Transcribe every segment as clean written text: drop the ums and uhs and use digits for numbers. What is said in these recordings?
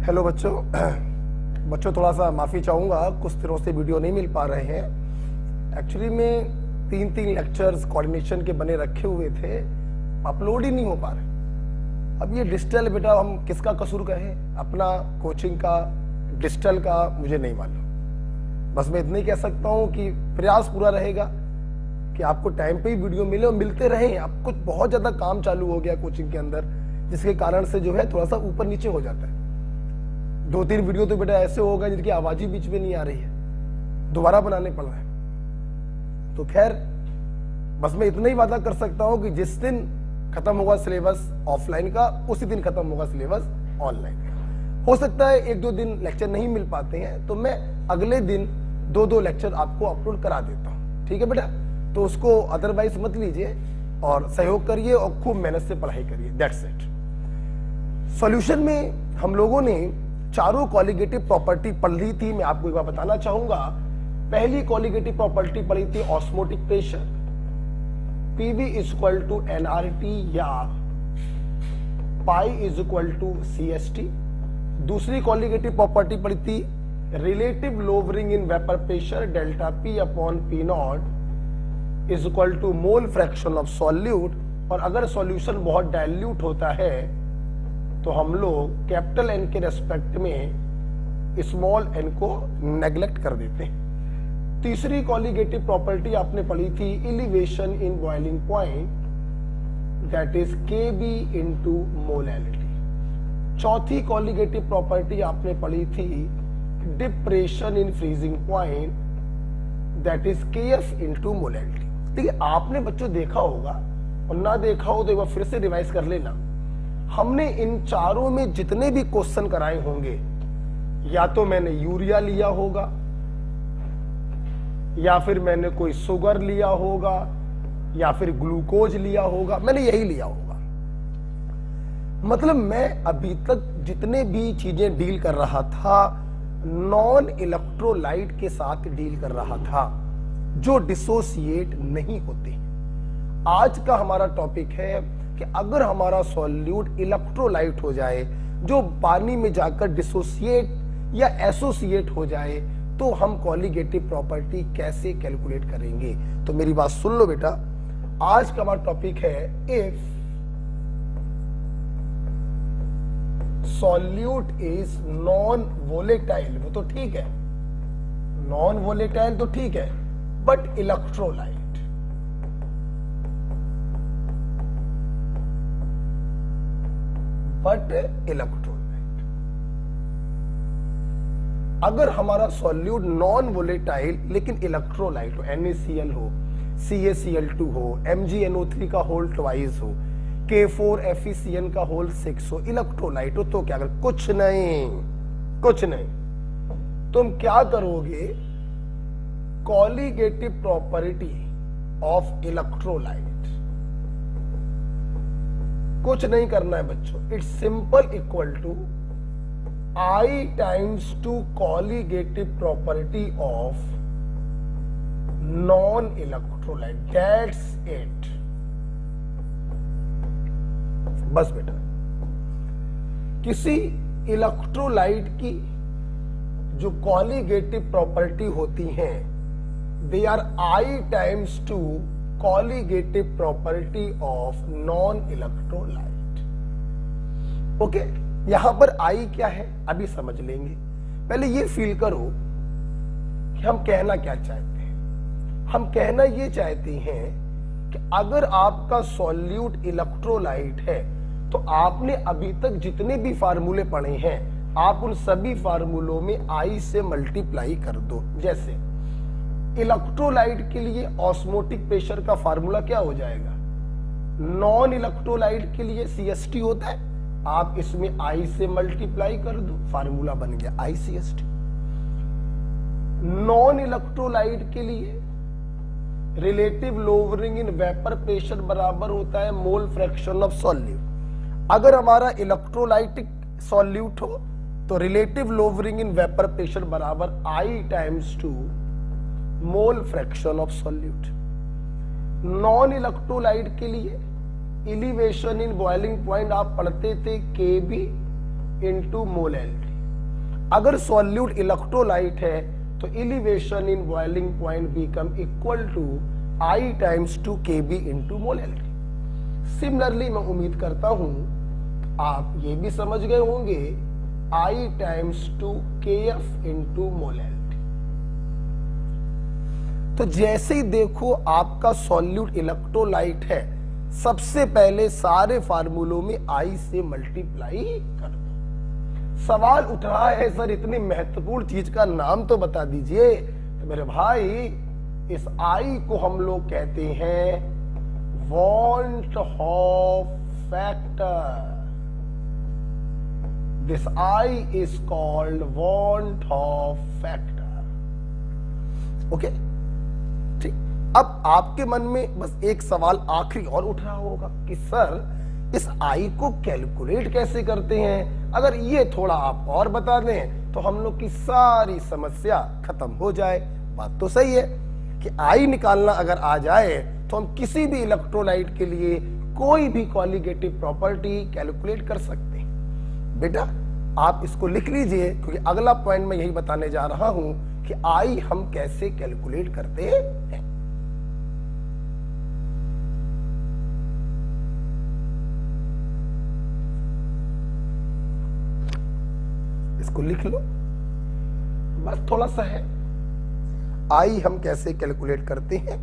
Hello बच्चों बच्चों थोड़ा सा माफ़ी चाहूँगा, कुछ दिनों से वीडियो नहीं मिल पा रहे हैं। एक्चुअली में तीन लेक्चर्स कोऑर्डिनेशन के बने रखे हुए थे, अपलोड ही नहीं हो पा रहे। अब ये डिजिटल बेटा हम किसका कसूर कहें, अपना कोचिंग का, डिजिटल का, मुझे नहीं मालूम। बस मैं इतना ही कह सकता हूँ कि प्रयास पूरा रहेगा कि आपको टाइम पे ही वीडियो मिले और मिलते रहें। अब कुछ बहुत ज़्यादा काम चालू हो गया कोचिंग के अंदर, जिसके कारण से जो है थोड़ा सा ऊपर नीचे हो जाता है। 2-3 वीडियो तो बेटा ऐसे हो गए जिनकी आवाज ही बीच में नहीं आ रही है, दोबारा बनाने पड़ रहा है। तो खैर बस मैं इतना ही वादा कर सकता हूं कि जिस दिन खत्म होगा सिलेबस ऑफलाइन का, उसी दिन खत्म होगा सिलेबस ऑनलाइन का। हो सकता है 1-2 दिन लेक्चर नहीं मिल पाते हैं, तो मैं अगले दिन 2-2 लेक्चर आपको अपलोड करा देता हूं, ठीक है बेटा। तो उसको अदरवाइज मत लीजिए और सहयोग करिए और खूब मेहनत से पढ़ाई करिए, दैट्स इट। सॉल्यूशन में हम लोगों ने चारों कॉलिगेटिव प्रॉपर्टी पढ़ ली थी। मैं आपको एक बार बताना चाहूंगा। पहली कॉलिगेटिव प्रॉपर्टी पढ़ी थी osmotic pressure, PV equal to nRT या pi is equal to CST। दूसरी कॉलिगेटिव प्रॉपर्टी पढ़ी थी relative lowering in vapour pressure, delta P upon P nought is equal to mole fraction of solute. और अगर solution बहुत dilute होता है तो हम लोग कैपिटल N के रेस्पेक्ट में स्मॉल n को नेग्लेक्ट कर देते हैं। तीसरी कॉलिगेटिव प्रॉपर्टी आपने पढ़ी थी elevation in boiling point, that is Kb into molality. चौथी कॉलिगेटिव प्रॉपर्टी आपने पढ़ी थी depression in freezing point, that is Kf into molality. ठीक है, आपने बच्चों देखा होगा और ना देखा हो तो एक बार फिर से रिवाइज कर लेना। हमने इन चारों में जितने भी क्वेश्चन कराए होंगे, या तो मैंने यूरिया लिया होगा, या फिर मैंने कोई शुगर लिया होगा, या फिर ग्लूकोज लिया होगा, मैंने यही लिया होगा। मतलब मैं अभी तक जितने भी चीजें डील कर रहा था नॉन इलेक्ट्रोलाइट के साथ डील कर रहा था, जो डिसोसिएट नहीं होते। आज का हमारा टॉपिक है कि अगर हमारा सॉल्यूट इलेक्ट्रोलाइट हो जाए, जो पानी में जाकर डिसोसिएट या एसोसिएट हो जाए, तो हम कॉलिगेटिव प्रॉपर्टी कैसे कैलकुलेट करेंगे। तो मेरी बात सुन लो बेटा, आज का हमारा टॉपिक है if solute is non volatile. वो तो ठीक है, नॉन वोलेटाइल तो ठीक है, बट इलेक्ट्रोलाइट, बट इलेक्ट्रोलाइट। अगर हमारा सॉल्यूट नॉन वोलेटाइल लेकिन इलेक्ट्रोलाइट हो, NaCl हो, CaCl2 हो, MgNO3 का होल ट्वाइस हो, K4FeCN का होल 6 हो, इलेक्ट्रोलाइट हो, तो क्या कर, कुछ नहीं। तुम क्या करोगे, कॉलिगेटिव प्रॉपर्टी ऑफ इलेक्ट्रोलाइट, कुछ नहीं करना है बच्चों। It's simple equal to I times two colligative property of non electrolyte, that's it. बस बेटा, किसी इलेक्ट्रोलाइट की जो कॉलिगेटिव प्रॉपर्टी होती हैं, they are I times two colligative property of non electrolyte. Okay, यहां पर I क्या है अभी समझ लेंगे। पहले ये फील करो कि हम कहना क्या चाहते हैं। हम कहना ये चाहते हैं कि अगर आपका सॉल्यूट इलेक्ट्रोलाइट है, तो आपने अभी तक जितने भी फार्मूले पढ़े हैं, आप उन सभी फार्मूलों में I से मल्टीप्लाई कर दो। जैसे इलेक्ट्रोलाइट के लिए ऑस्मोटिक प्रेशर का फार्मूला क्या हो जाएगा, नॉन इलेक्ट्रोलाइट के लिए CST होता है, आप इसमें I से मल्टीप्लाई कर दो, फार्मूला बन गया ICST। नॉन इलेक्ट्रोलाइट के लिए relative lowering in vapour pressure बराबर होता है मोल फ्रैक्शन ऑफ सॉल्यूट। अगर हमारा इलेक्ट्रोलाइटिक सॉल्यूट हो तो relative lowering in vapour pressure बराबर I times two mole fraction of solute. Non electrolyte के लिए एलिवेशन इन बॉइलिंग पॉइंट आप पढ़ते थे Kb इंटू मोलैलिटी। अगर सॉल्यूट इलेक्ट्रोलाइट है तो elevation in boiling point become equal to I times 2 kb into molality. Similarly मैं उम्मीद करता हूं आप ये भी समझ गए होंगे I times 2 kf into molality. तो जैसे ही देखो आपका सॉल्यूट इलेक्ट्रोलाइट है, सबसे पहले सारे फार्मूलों में I से मल्टीप्लाई कर दो। सवाल उठ रहा है सर इतनी महत्वपूर्ण चीज का नाम तो बता दीजिए। तो मेरे भाई इस I को हम लोग कहते हैं van't Hoff factor. This I is called van't Hoff factor. Okay, ठीक। अब आपके मन में बस एक सवाल आखिरी और उठ रहा होगा कि सर इस I को कैलकुलेट कैसे करते हैं। अगर ये थोड़ा आप और बता दें तो हम लोग की सारी समस्या खत्म हो जाए। बात तो सही है कि I निकालना अगर आ जाए तो हम किसी भी इलेक्ट्रोलाइट के लिए कोई भी कॉलिगेटिव प्रॉपर्टी कैलकुलेट कर सकते हैं। बेटा आप इसको लिख लीजिए, क्योंकि अगला पॉइंट मैं यही बताने जा रहा हूं कि I हम कैसे कैलकुलेट करते हैं। इसको लिख लो, बस थोड़ा सा है। I हम कैसे कैलकुलेट करते हैं।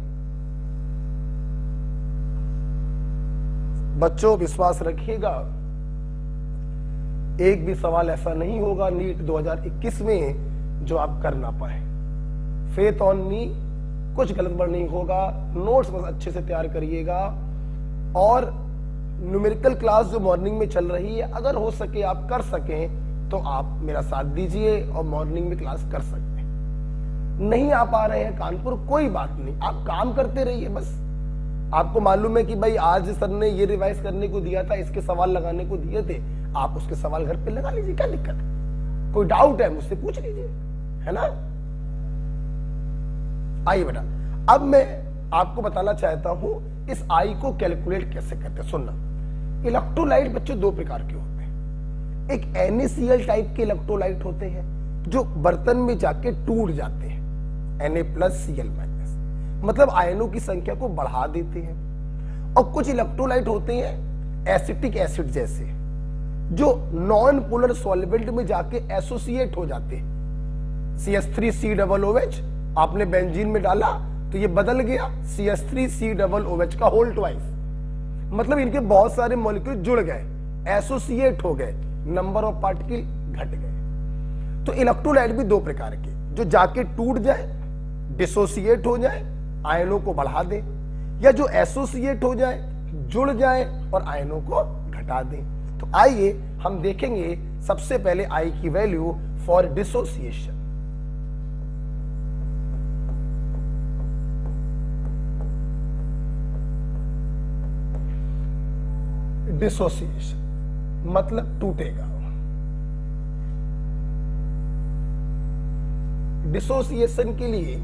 बच्चों विश्वास रखिएगा, एक भी सवाल ऐसा नहीं होगा नीट 2021 में जो आप कर ना पाए। फेथ ऑन मी, कुछ गलत नहीं होगा। नोट्स बस अच्छे से तैयार करिएगा और न्यूमेरिकल क्लास जो मॉर्निंग में चल रही है, अगर हो सके आप कर सकें तो आप मेरा साथ दीजिए और मॉर्निंग में क्लास कर सकते हैं। नहीं आ पा रहे हैं कानपुर, कोई बात नहीं, आप काम करते रहिए। बस आपको मालूम है कि भाई आज सर ने ये रिवाइज करने को दिया था, इसके सवाल लगाने को दिए थे, आप उसके सवाल घर पे लगा लीजिए, क्या दिक्कत है। कोई डाउट है मुझसे पूछ लीजिए, है ना। आइए बेटा, अब मैं आपको बताना चाहता हूं इस I को कैलकुलेट कैसे करते हैं। सुनना, इलेक्ट्रोलाइट बच्चों दो प्रकार के होते हैं। एक NaCl टाइप के इलेक्ट्रोलाइट होते हैं जो बर्तन में जाके टूट जाते हैं, Na+Cl-, मतलब आयनों की संख्या को बढ़ा देते हैं। और कुछ इलेक्ट्रोलाइट होते हैं एसिटिक एसिड जैसे, जो नॉन पोलर सॉल्वेंट में जाके एसोसिएट हो जाते हैं। CH3COOH आपने बेंजीन में डाला तो ये बदल गया CH3COOH का होल ट्वाइस, मतलब इनके बहुत सारे मॉलिक्यूल जुड़ गए, एसोसिएट हो गए, नंबर ऑफ पार्टिकल घट गए। तो इलेक्ट्रोलाइट भी दो प्रकार के, जो जाके टूट जाए, डिसोसिएट हो जाए, आयनों को बढ़ा दे, या जो एसोसिएट हो जाए, जुड़ जाए और आयनों को घटा दे। तो आइए हम देखेंगे सबसे पहले I की वैल्यू फॉर डिसोसिएशन। डिसोसिएशन मतलब टूटेगा। डिसोसिएशन के लिए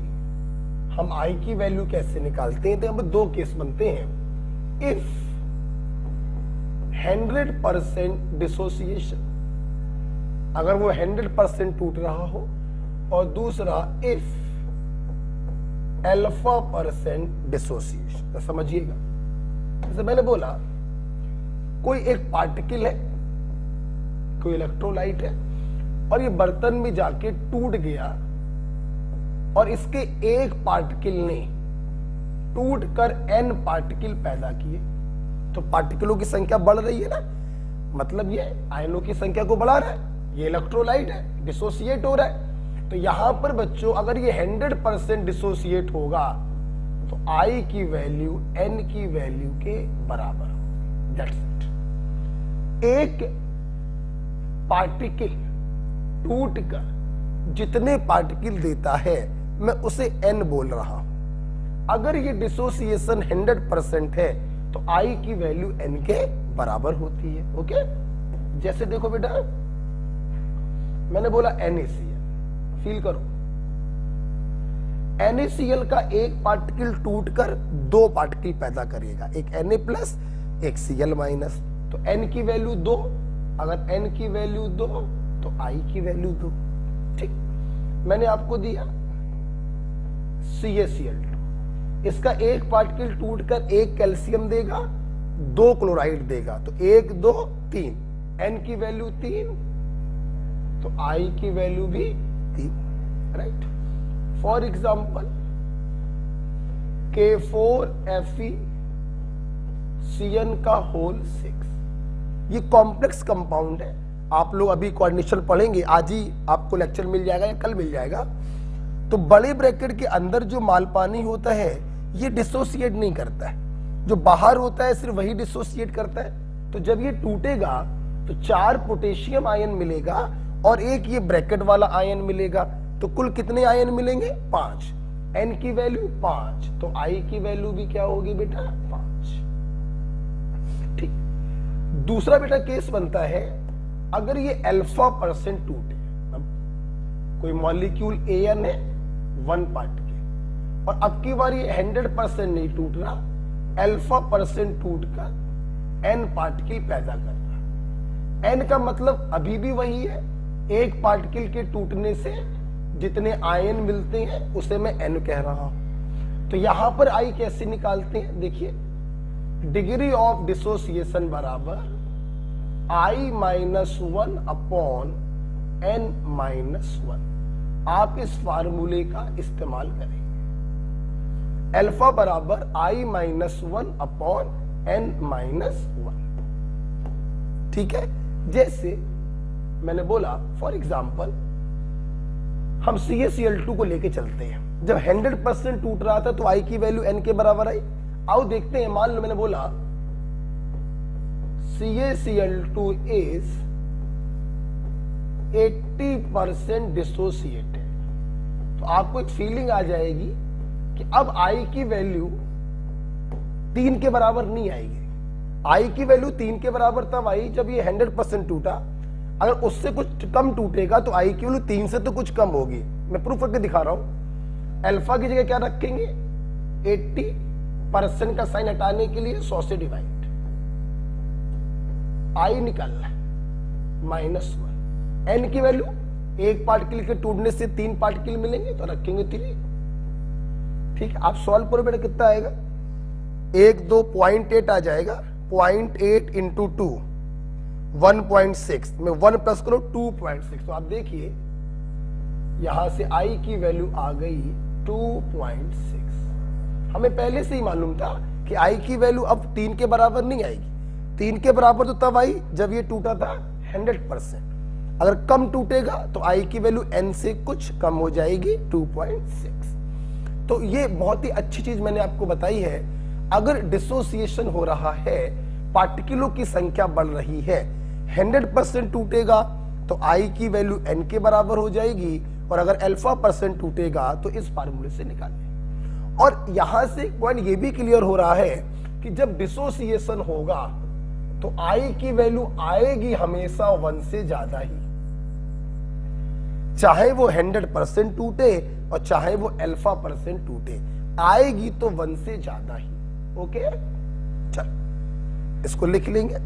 हम I की वैल्यू कैसे निकालते हैं, तो अब दो केस बनते हैं। इफ 100% डिसोसिएशन, अगर वो 100% टूट रहा हो, और दूसरा इफ α% डिसोसिएशन। तो समझिएगा, जैसे मैंने बोला कोई एक पार्टिकल है, कोई इलेक्ट्रोलाइट है, और ये बर्तन में जाके टूट गया, और इसके एक पार्टिकल ने टूट कर n पार्टिकल पैदा किए, तो पार्टिकलों की संख्या बढ़ रही है ना, मतलब ये आयनों की संख्या को बढ़ा रहा है। ये इलेक्ट्रोलाइट है, डिसोसिएट हो रहा है। तो यहां पर बच्चों अगर ये 100% डिसोसिएट होगा तो I की वैल्यू n की वैल्यू के बराबर हो। That's it. एक पार्टिकल टूटकर जितने पार्टिकल देता है मैं उसे n बोल रहा हूं। अगर ये डिसोसिएशन 100% है तो I की वैल्यू n के बराबर होती है। ओके, जैसे देखो बेटा, मैंने बोला NaCl, फील करो, NaCl का एक पार्टिकल टूटकर दो पार्टिकल पैदा करेगा, एक Na+, एक Cl-। तो n की वैल्यू 2, अगर n की वैल्यू 2 तो I की वैल्यू 2। ठीक, मैंने आपको दिया CaCl2, इसका एक पार्टिकल टूटकर एक कैल्शियम देगा, 2 क्लोराइड देगा, तो 1 2 3, N की वैल्यू 3, तो I की वैल्यू भी 3, राइट। फॉर एग्जाम्पल K4FeCN का होल 6, ये कॉम्प्लेक्स कंपाउंड है। आप लोग अभी कोऑर्डिनेशन पढ़ेंगे, आज ही आपको लेक्चर मिल जाएगा या कल मिल जाएगा। तो बड़े ब्रैकेट के अंदर जो माल पानी होता है ये डिसोसिएट नहीं करता है, जो बाहर होता है सिर्फ वही डिसोसिएट करता है। तो जब ये टूटेगा तो 4 पोटेशियम आयन मिलेगा और एक ये ब्रैकेट वाला आयन मिलेगा, तो कुल कितने आयन मिलेंगे? 5। N की वैल्यू 5, तो I की वैल्यू भी क्या होगी बेटा? 5। ठीक, दूसरा बेटा केस बनता है अगर ये अल्फा परसेंट टूटे। अब कोई मॉलिक्यूल AN है 1 पार्टिकल, और अब की बार ये 100% नहीं टूट रहा, अल्फा परसेंट टूटकर N पार्टिकल पैदा कर रहा। N का मतलब अभी भी वही है, एक पार्टिकल के टूटने से जितने आयन मिलते हैं उसे मैं N कह रहा हूं। तो यहां पर I कैसे निकालते हैं? देखिए, डिग्री ऑफ डिसोसिएशन बराबर I-1 अपॉन N-1। आप इस फार्मूले का इस्तेमाल करेंगे। अल्फा बराबर I-1 अपॉन N-1, ठीक है। जैसे मैंने बोला, फॉर एग्जाम्पल हम CaCl2 को लेके चलते हैं। जब 100% टूट रहा था तो I की वैल्यू N के बराबर आई। आओ देखते हैं, मान लो मैंने बोला CaCl2 इज 80% डिसोसिएटेड, तो आपको एक फीलिंग आ जाएगी कि अब I की वैल्यू 3 के बराबर नहीं आएगी। I की वैल्यू 3 के बराबर तब आई जब ये 100% टूटा। अगर उससे कुछ कम टूटेगा तो I की वैल्यू 3 से तो कुछ कम होगी। मैं प्रूफ करके दिखा रहा हूं। अल्फा की जगह क्या रखेंगे? 80% का साइन हटाने के लिए 100 से डिवाइड, I निकालना है -1। N की वैल्यू, एक पार्टिकल के टूटने से 3 पार्टिकल मिलेंगे तो रखेंगे 3। ठीक है, आप सॉल्व करो बेटा, कितना आएगा? 1 2 0.8 आ जाएगा, 0.8 इंटू 2 1.6 में 1 प्लस करो 2.6। तो आप देखिए यहां से I की वैल्यू आ गई 2.6। हमें पहले से ही मालूम था कि I की वैल्यू अब 3 के बराबर नहीं आएगी। 3 के बराबर तो तब आई जब ये टूटा था 100%। अगर कम टूटेगा तो I की वैल्यू N से कुछ कम हो जाएगी 2.6। तो ये बहुत ही अच्छी चीज मैंने आपको बताई है। अगर डिसोसिएशन हो रहा है, पार्टिकलों की संख्या बढ़ रही है, 100% टूटेगा तो I की वैल्यू N के बराबर हो जाएगी, और अगर अल्फा परसेंट टूटेगा तो इस फार्मूले से निकालें। और यहां से एक पॉइंट ये भी क्लियर हो रहा है कि जब डिसोसिएशन होगा तो I की वैल्यू आएगी हमेशा 1 से ज्यादा ही, चाहे वो 100% टूटे और चाहे वो अल्फा परसेंट टूटे, आएगी तो 1 से ज्यादा ही। ओके, चल इसको लिख लेंगे।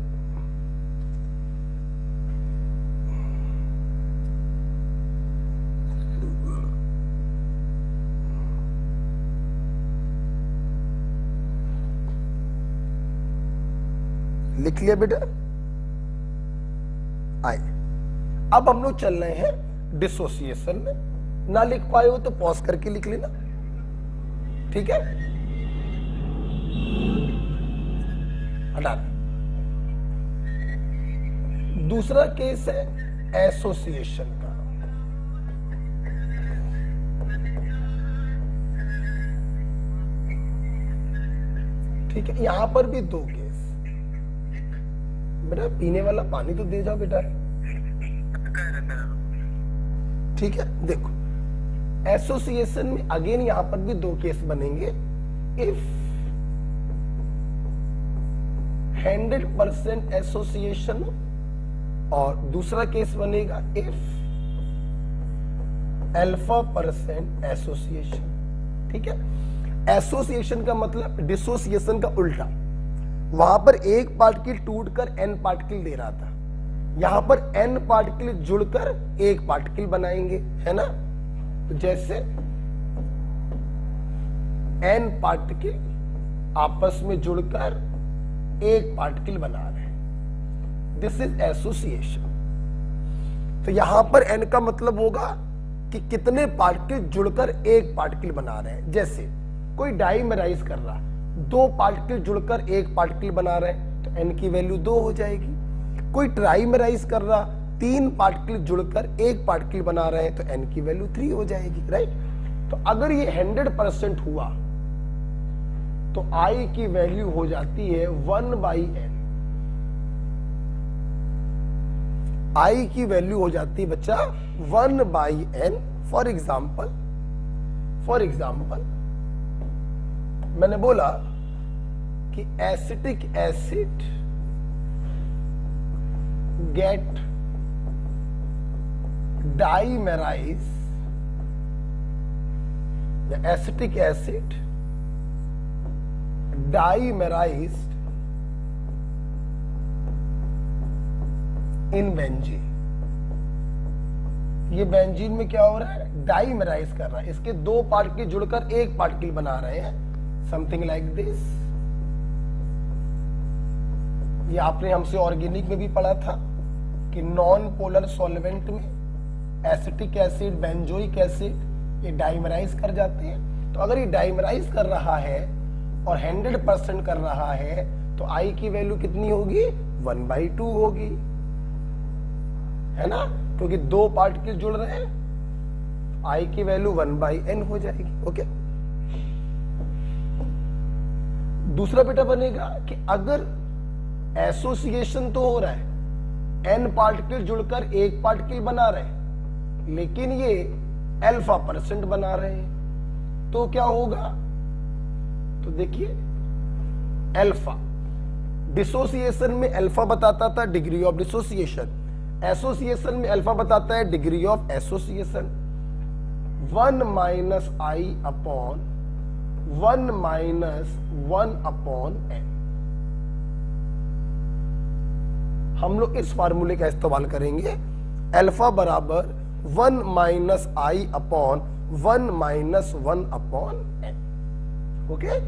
लिख लिया बेटा, आए। अब हम लोग चल रहे हैं डिसोसिएशन में। ना लिख पाए हो तो पॉज करके लिख लेना, ठीक है। हटा। दूसरा केस है एसोसिएशन का। ठीक है, यहां पर भी 2 केस। बेटा पीने वाला पानी तो दे जाओ बेटा, ठीक है। देखो एसोसिएशन में अगेन यहां पर भी 2 केस बनेंगे। इफ 100% एसोसिएशन, और दूसरा केस बनेगा इफ अल्फा परसेंट एसोसिएशन। ठीक है, एसोसिएशन का मतलब डिसोसिएशन का उल्टा। वहां पर एक पार्टिकल टूटकर n पार्टिकल दे रहा था, यहां पर n पार्टिकल जुड़कर एक पार्टिकल बनाएंगे, है ना। तो जैसे n पार्टिकल आपस में जुड़कर एक पार्टिकल बना रहे हैं, दिस इज एसोसिएशन। तो यहां पर n का मतलब होगा कि कितने पार्टिकल जुड़कर एक पार्टिकल बना रहे हैं। जैसे कोई डाइमेराइज कर रहा, दो पार्टिकल जुड़कर एक पार्टिकल बना रहे हैं तो n की वैल्यू 2 हो जाएगी। कोई ट्राइमेराइज कर रहा, तीन पार्टिकल जुड़कर एक पार्टिकल बना रहे हैं तो n की वैल्यू 3 हो जाएगी, राइट। तो अगर ये 100% हुआ तो I की वैल्यू हो जाती है 1/n। I की वैल्यू हो जाती है बच्चा 1/n। फॉर एग्जाम्पल मैंने बोला कि acetic acid get dimerise, acetic acid dimerised in benzene. ये बेंजीन में क्या हो रहा है, डाइमेराइज कर रहा है, इसके दो पार्टिकल जुड़कर एक पार्टिकल बना रहे हैं, समथिंग लाइक दिस। ये आपने हमसे ऑर्गेनिक में भी पढ़ा था कि नॉन पोलर सॉल्वेंट में एसिटिक एसिड, बेंजोइक एसिड ये डाइमेराइज कर जाते हैं। तो अगर ये डाइमेराइज कर रहा है और 100% कर रहा है तो I की वैल्यू कितनी होगी, 1/2 होगी, है ना, क्योंकि दो पार्टिकल जुड़ रहे हैं, I की वैल्यू 1/n हो जाएगी। ओके। दूसरा बेटा बनेगा कि अगर एसोसिएशन तो हो रहा है, n पार्टिकल जुड़कर एक पार्टिकल बना रहे हैं, लेकिन ये α% बना रहे हैं, तो क्या होगा, तो देखिए अल्फा डिसोसिएशन में अल्फा बताता था डिग्री ऑफ डिसोसिएशन, एसोसिएशन में अल्फा बताता है degree of association. 1 - I upon 1 - 1/n। हम लोग इस फार्मूले का इस्तेमाल करेंगे, अल्फा बराबर 1 - I अपॉन 1 - 1/n। ओके।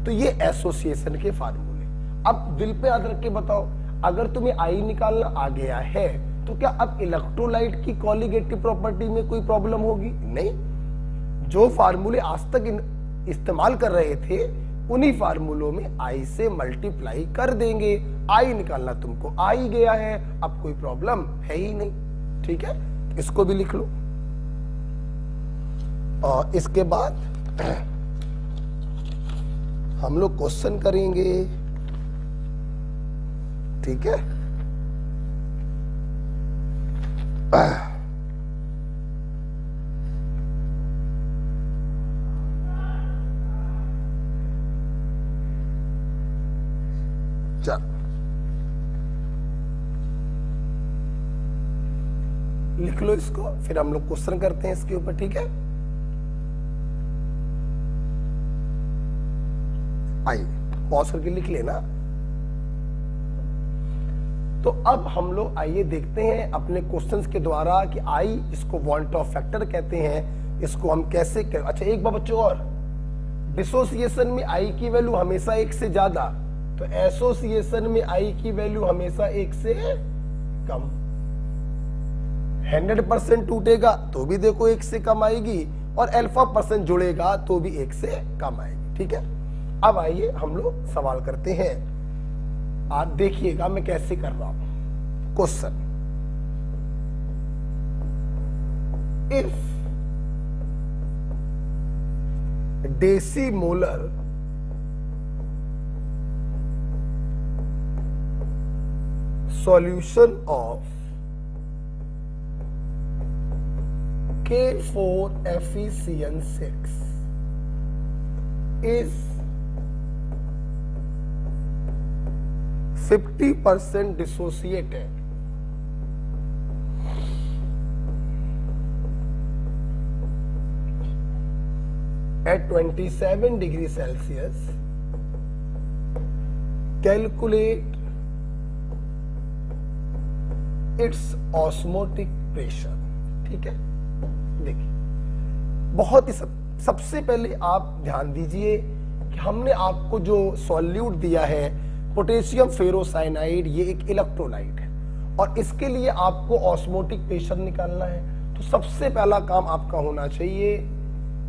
तो ये एसोसिएशन के फार्मूले। अब दिल पे याद रख के बताओ, अगर तुम्हें I निकालना आ गया है तो क्या अब इलेक्ट्रोलाइट की कॉलिगेटिव प्रॉपर्टी में कोई प्रॉब्लम होगी? नहीं। जो फार्मूले आज तक इस्तेमाल कर रहे थे उन्हीं फार्मूलों में I से मल्टीप्लाई कर देंगे। I निकालना तुमको आ ही गया है, अब कोई प्रॉब्लम है ही नहीं। ठीक है, इसको भी लिख लो। और इसके बाद हम लोग क्वेश्चन करेंगे। ठीक है, चल लिख लो इसको, फिर हम लोग क्वेश्चन करते हैं इसके ऊपर। ठीक है, आई पॉज करके लिख लेना। तो अब हम लोग आइए देखते हैं अपने क्वेश्चंस के द्वारा कि आई इसको वॉल्ट ऑफ फैक्टर कहते हैं, इसको हम कैसे कर। अच्छा एक बार बच्चों और, डिसोसिएशन में आई की वैल्यू हमेशा एक से ज्यादा, तो एसोसिएशन में आई की वैल्यू हमेशा एक से कम। 100% टूटेगा तो भी देखो एक से कम आएगी, और α% जुड़ेगा तो भी एक से कम आएगी। ठीक है, अब आइए हम लोग सवाल करते हैं। आप देखिएगा मैं कैसे कर रहा हूं question. If decimolar solution of K4FeCN6 is 50% dissociated at 27 degrees Celsius, calculate its osmotic pressure. ठीक है, देखिए बहुत ही सबसे पहले आप ध्यान दीजिए कि हमने आपको जो सॉल्यूट दिया है पोटेशियम फेरोसाइनाइड, ये एक इलेक्ट्रोलाइट है और इसके लिए आपको ऑस्मोटिक प्रेशर निकालना है। तो सबसे पहला काम आपका होना चाहिए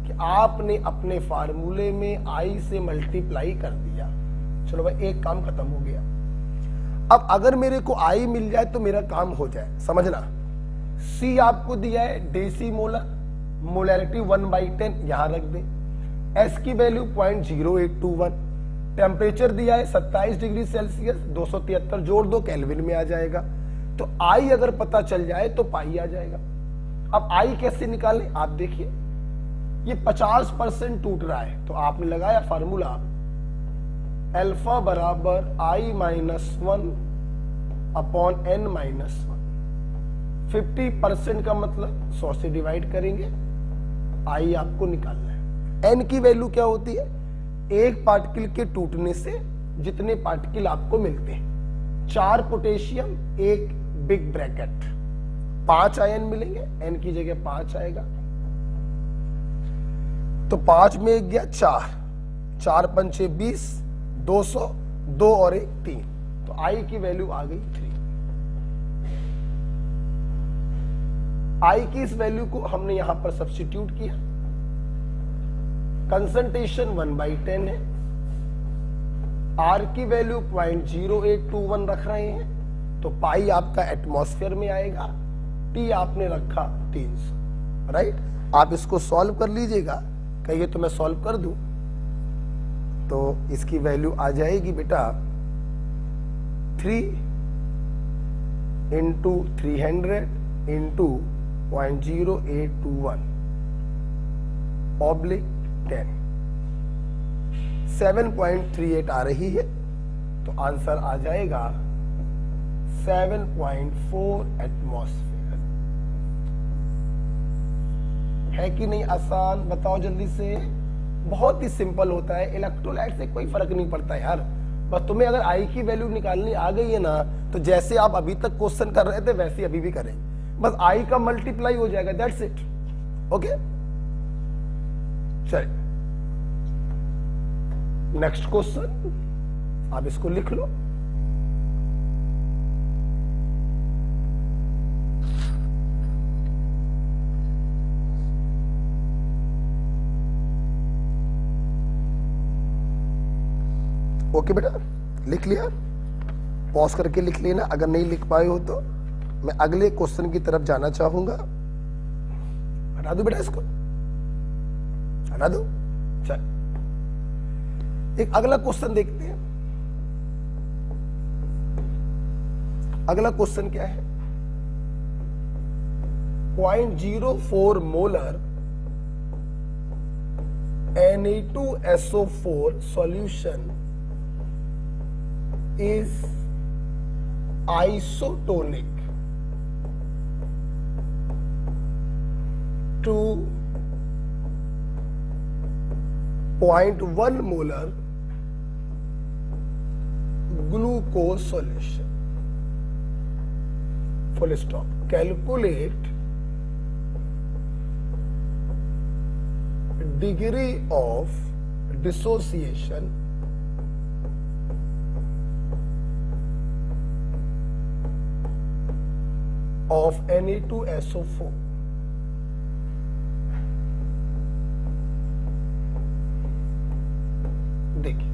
कि आपने अपने फार्मूले में I से मल्टीप्लाई कर दिया। चलो भाई, एक काम खत्म हो गया। अब अगर मेरे को I मिल जाए तो मेरा काम हो जाए, समझना। C आपको दिया है डेसी मोलर, मोलैरिटी 1/10 यहां रख दे। S की वैल्यू 0.0821, टेम्परेचर दिया है 27 डिग्री सेल्सियस, 273 जोड़ दो केल्विन में आ जाएगा। तो I अगर पता चल जाए तो पाई आ जाएगा। अब I कैसे निकालें, आप देखिए ये 50% टूट रहा है, तो आपने लगाया फार्मूला अल्फा बराबर I-1 अपॉन n-1। 50% का मतलब 100 से डिवाइड करेंगे, I आपको निकालना है। n की वैल्यू क्या होती है, एक पार्टिकल के टूटने से जितने पार्टिकल आपको मिलते हैं। 4 पोटेशियम, एक बिग ब्रैकेट, 5 आयन मिलेंगे, n की जगह 5 आएगा। तो 5 में 1 गया 4, 4 पंचे 20, 200, 2 और 1 3, तो I की वैल्यू आ गई 3। I की इस वैल्यू को हमने यहां पर सब्स्टिट्यूट किया। कंसंट्रेशन 1/10 है, R की वैल्यू 0.0821 रख रहे हैं, तो पाई आपका एटमॉस्फेयर में आएगा। T आपने रखा 300, राइट। आप इसको सॉल्व कर लीजिएगा, कहिए तो मैं सॉल्व कर दूं। तो इसकी वैल्यू आ जाएगी बेटा 3 इंटू 300 इंटू 0.0821 ऑब्लिक 10, 7.38 आ रही है। तो आंसर आ जाएगा 7.4 एटमॉस्फेयर। है कि नहीं आसान, बताओ जल्दी से। बहुत ही सिंपल होता है, इलेक्ट्रोलाइट से कोई फर्क नहीं पड़ता यार। बस तुम्हें अगर I की वैल्यू निकालनी आ गई है ना, तो जैसे आप अभी तक क्वेश्चन कर रहे थे वैसे अभी भी करें, बस I का मल्टीप्लाई हो जाएगा, दैट्स इट। ओके, चलिए नेक्स्ट क्वेश्चन, आप इसको लिख लो। ओके बेटा, लिख लिया, पॉज करके लिख लेना। अगर नहीं लिख पाए हो तो मैं अगले क्वेश्चन की तरफ जाना चाहूंगा। हटा दो बेटा, इसको हटा दो। चल, एक अगला क्वेश्चन देखते हैं। अगला क्वेश्चन क्या है, 0.04 molar Na2SO4 solution is isotonic to 0.1 molar glucose solution. Full stop. Calculate degree of dissociation of Na2SO4. देखिए,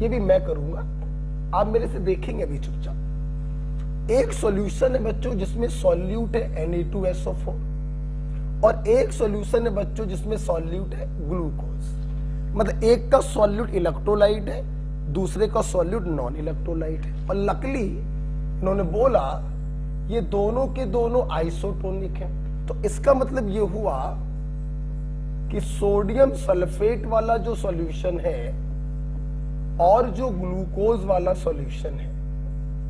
ये भी मैं करूंगा, आप मेरे से देखेंगे अभी चुपचाप। एक सॉल्यूशन है बच्चों जिसमें सॉल्यूट है Na2SO4 और एक सॉल्यूशन है बच्चों जिसमें सॉल्यूट है ग्लूकोज। मतलब एक का सॉल्यूट इलेक्ट्रोलाइट है, दूसरे का सॉल्यूट नॉन इलेक्ट्रोलाइट है। और लकली इन्होंने बोला ये दोनों के दोनों आइसोटोनिक हैं, तो इसका मतलब ये हुआ कि सोडियम सल्फेट वाला जो सॉल्यूशन है और जो ग्लूकोज वाला सॉल्यूशन है,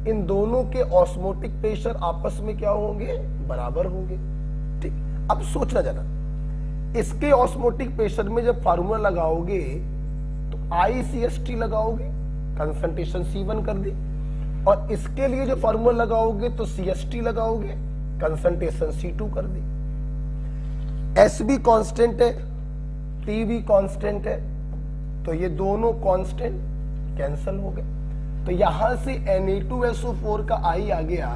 इन दोनों के ऑस्मोटिक प्रेशर आपस में क्या होंगे, बराबर होंगे। ठीक, अब सोचना जरा, इसके ऑस्मोटिक प्रेशर में जब फार्मूला लगाओगे तो ICST लगाओगे, कंसंट्रेशन C1 कर दी, और इसके लिए जो फॉर्मूला लगाओगे तो CST लगाओगे, कंसंट्रेशन C2 कर दी। S भी कांस्टेंट है, T भी कांस्टेंट है, तो ये दोनों कांस्टेंट कैंसल हो गए। तो यहां से Na2SO4 का I आ गया।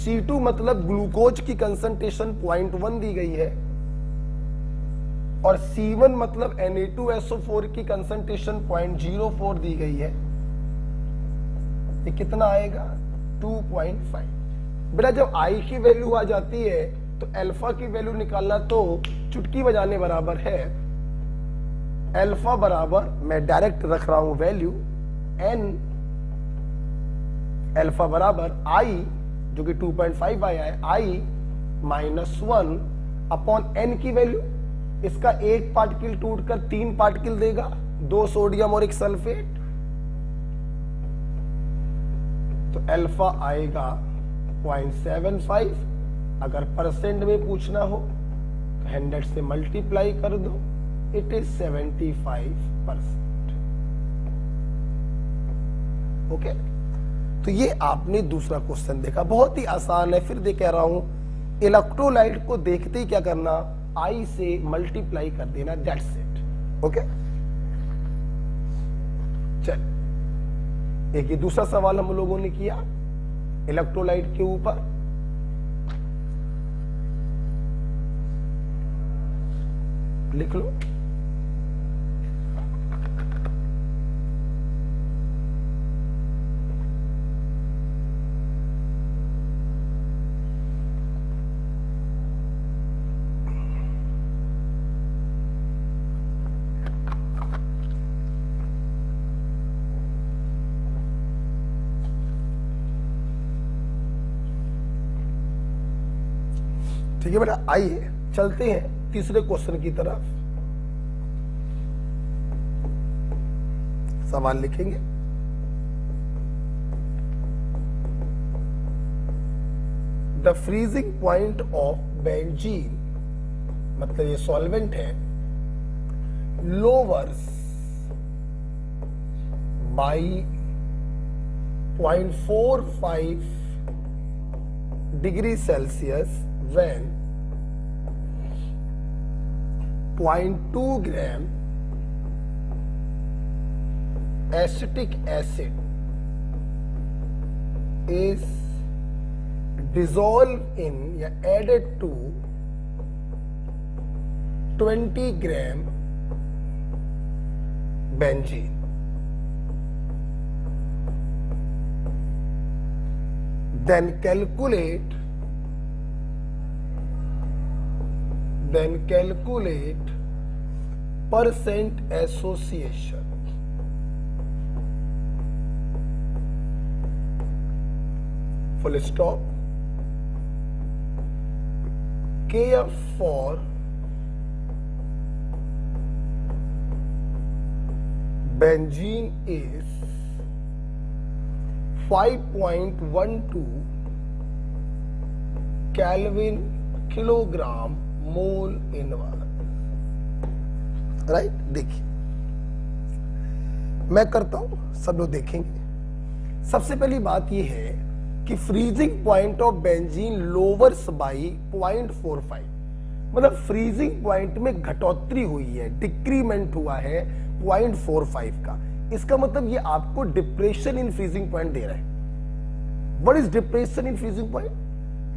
C2 मतलब ग्लूकोज की कंसंट्रेशन 0.1 दी गई है, और C1 मतलब Na2SO4 की कंसंट्रेशन 0.04 दी गई है। ये कितना आएगा? 2.5। बेटा जब I की वैल्यू आ जाती है तो अल्फा की वैल्यू निकालना तो चुटकी बजाने बराबर है। अल्फा बराबर, मैं डायरेक्ट रख रहा हूं वैल्यू, n अल्फा बराबर I जो कि 2.5 आया है, I -1 अपॉन n की वैल्यू, इसका एक पार्टिकल टूटकर 3 पार्टिकल देगा, 2 सोडियम और 1 सल्फेट, तो अल्फा आएगा 0.75। अगर परसेंट में पूछना हो तो 100 से मल्टीप्लाई कर दो, इट इज 75%। ओके, तो ये आपने दूसरा क्वेश्चन देखा, बहुत ही आसान है। फिर दे कह रहा हूं, इलेक्ट्रोलाइट को देखते ही क्या करना, I से मल्टीप्लाई कर देना, दैट्स इट। ओके, चल एक ये दूसरा सवाल हम लोगों ने किया इलेक्ट्रोलाइट के ऊपर। लिख लो, ठीक है बेटा। आइए चलते हैं तीसरे क्वेश्चन की तरफ। सवाल लिखेंगे, the freezing point of benzene, मतलब ये सॉल्वेंट है, louvers by 0.45 degree Celsius when 0.2 gram acetic acid is dissolved in या added to 20 gram benzene. Then calculate percent association. Full stop. Kf for benzene is 5.12 Kelvin kilogram mole inverse. Right, देखिए मैं करता हूं, सब लोग देखेंगे। सबसे पहली बात यह है कि freezing point of benzene louvers by 0.45, मतलब फ्रीजिंग पॉइंट में घटोतरी हुई है, डिक्रीमेंट हुआ है 0.45 का। इसका मतलब ये आपको डिप्रेशन इन फ्रीजिंग पॉइंट दे रहा है। What is depression in freezing point?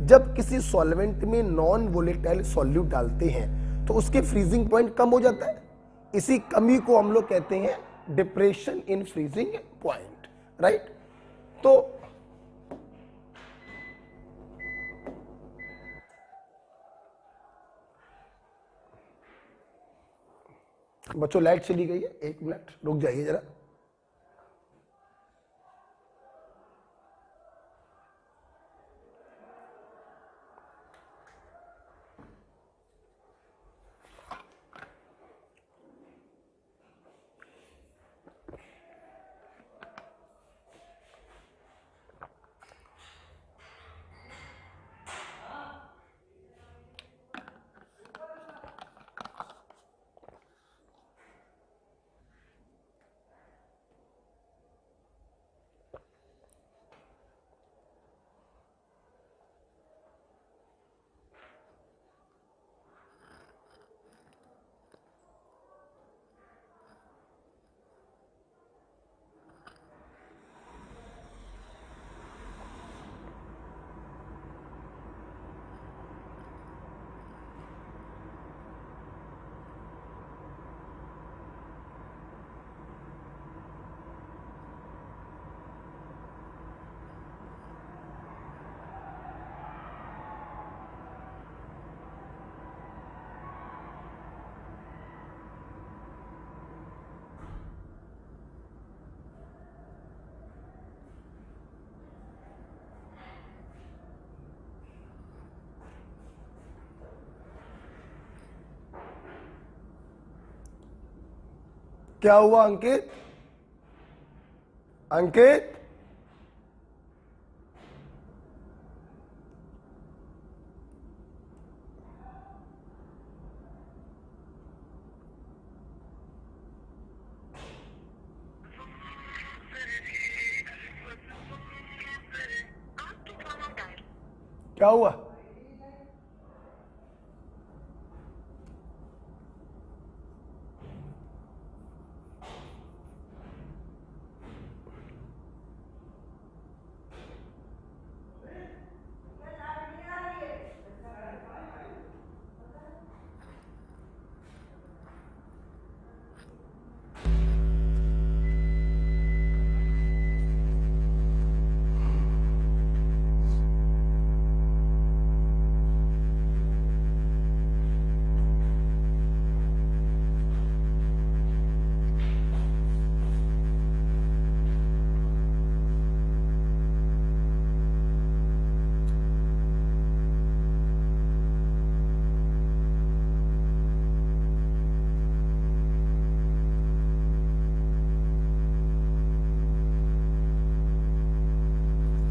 जब किसी सॉल्वेंट में नॉन वोलेटाइल सॉल्यूट डालते हैं तो उसके फ्रीजिंग पॉइंट कम हो जाता है। इसी कमी को हम लोग कहते हैं depression in freezing point. Right, तो बच्चों लाइट चली गई है, 1 मिनट रुक जाइए जरा। क्या हुआ अंकित? अंकित क्या हुआ?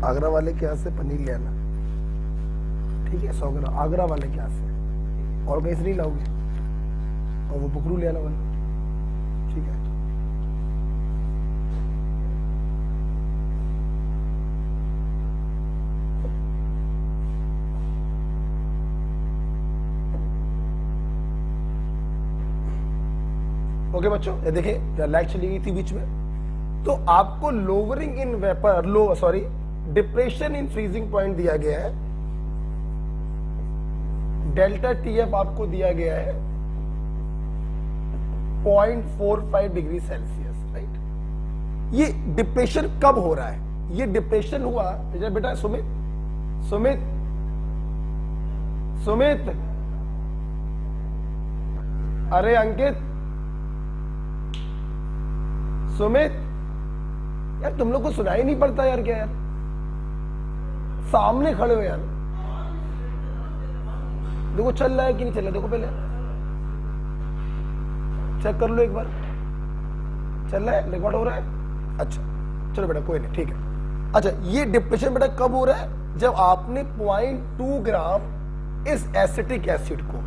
आगरा वाले के यहाँ से पनीर ले आना, ठीक है? 100 ग्राम आगरा वाले के यहाँ से, और कहीं से नहीं लाओगे। और वो बुकरू ले आना वाला, ठीक है? ओके बच्चों, ये देखिए लाइट चली गई थी बीच में। तो आपको lowering in vapour depression in freezing point दिया गया है, डेल्टा टीएफ आपको दिया गया है 0.45 डिग्री सेल्सियस, राइट? ये डिप्रेशन कब हो रहा है? ये डिप्रेशन हुआ बेटा सुमित सुमित सुमित अरे अंकित, सुमित, यार तुम लोग को सुनाई नहीं पड़ता यार? क्या यार, सामने खड़े हो यार, देखो चल रहा है कि नहीं चल रहा, देखो पहले चेक कर लो एक बार, चल रहा है, रिकॉर्ड हो रहा है? अच्छा चलो बेटा कोई नहीं, ठीक है। अच्छा, ये डिप्रेशन बेटा कब हो रहा है? जब आपने 0.2 ग्राम इस एसिटिक एसिड को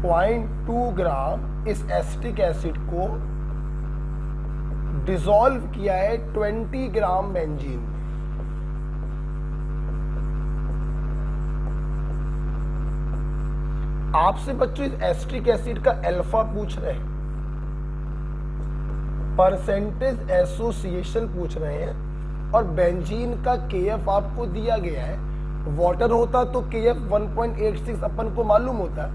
0.2 ग्राम इस एसिटिक एसिड को डिसॉल्व किया है 20 ग्राम बेंजीन में। आपसे बच्चों इस एसिटिक एसिड का अल्फा पूछ रहे हैं, परसेंटेज एसोसिएशन पूछ रहे हैं, और बेंजीन का केएफ आपको दिया गया है। वाटर होता तो केएफ 1.86 अपन को मालूम होता,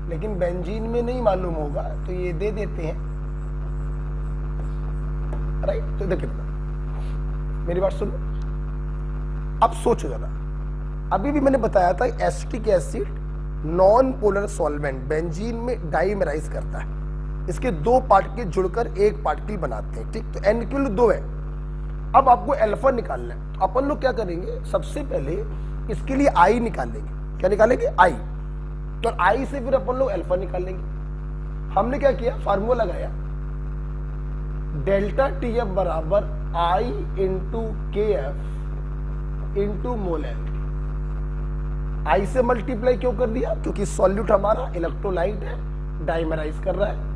लेकिन बेंजीन में नहीं मालूम होगा, तो ये दे देते हैं, राइट? तो देखिए मेरी बात सुनो, अब सोचो जरा, अभी भी मैंने बताया था acetic acid non polar solvent benzene में डाइमेराइज करता है, इसके दो पार्टिकल जुड़कर एक पार्टिकल बनाते हैं, ठीक? तो एन की वैल्यू 2 है। अब आपको अल्फा निकालना है, तो अपन लोग क्या करेंगे, सबसे पहले इसके लिए आई निकालेंगे। क्या निकालेंगे? आई। तो आई से फिर अपन लोग अल्फा निकालेंगे। हमने क्या किया, फार्मूला लगाया, डेल्टा टीएफ बराबर आई इंटू के एफ इंटू मोल एल। आई से मल्टीप्लाई क्यों कर दिया? क्योंकि सॉल्यूट हमारा इलेक्ट्रोलाइट है, डाइमराइज कर रहा है।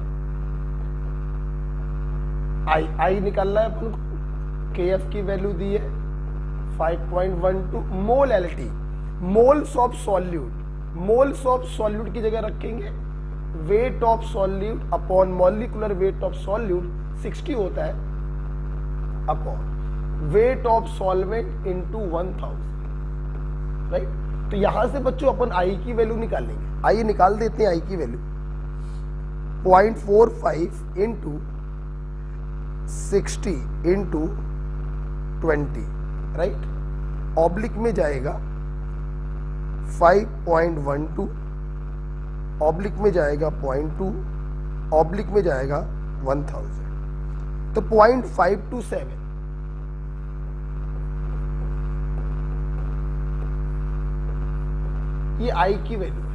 आई निकालना है अपन को, के एफ की वैल्यू दी है 5.12 mole L T, moles of solute. Moles of solute की जगह रखेंगे weight of solute upon molecular weight of solute 60 होता है, upon weight of solvent into 1000, right? तो यहां से बच्चों अपन आई की वैल्यू निकालेंगे। आई निकाल देते हैं, आई की value 0.45 into 60 into 20, right? Oblique में जाएगा 5.12, ऑब्लिक में जाएगा 0.2, ऑब्लिक में जाएगा 1000, तो 0.527। ये आई की वैल्यू है।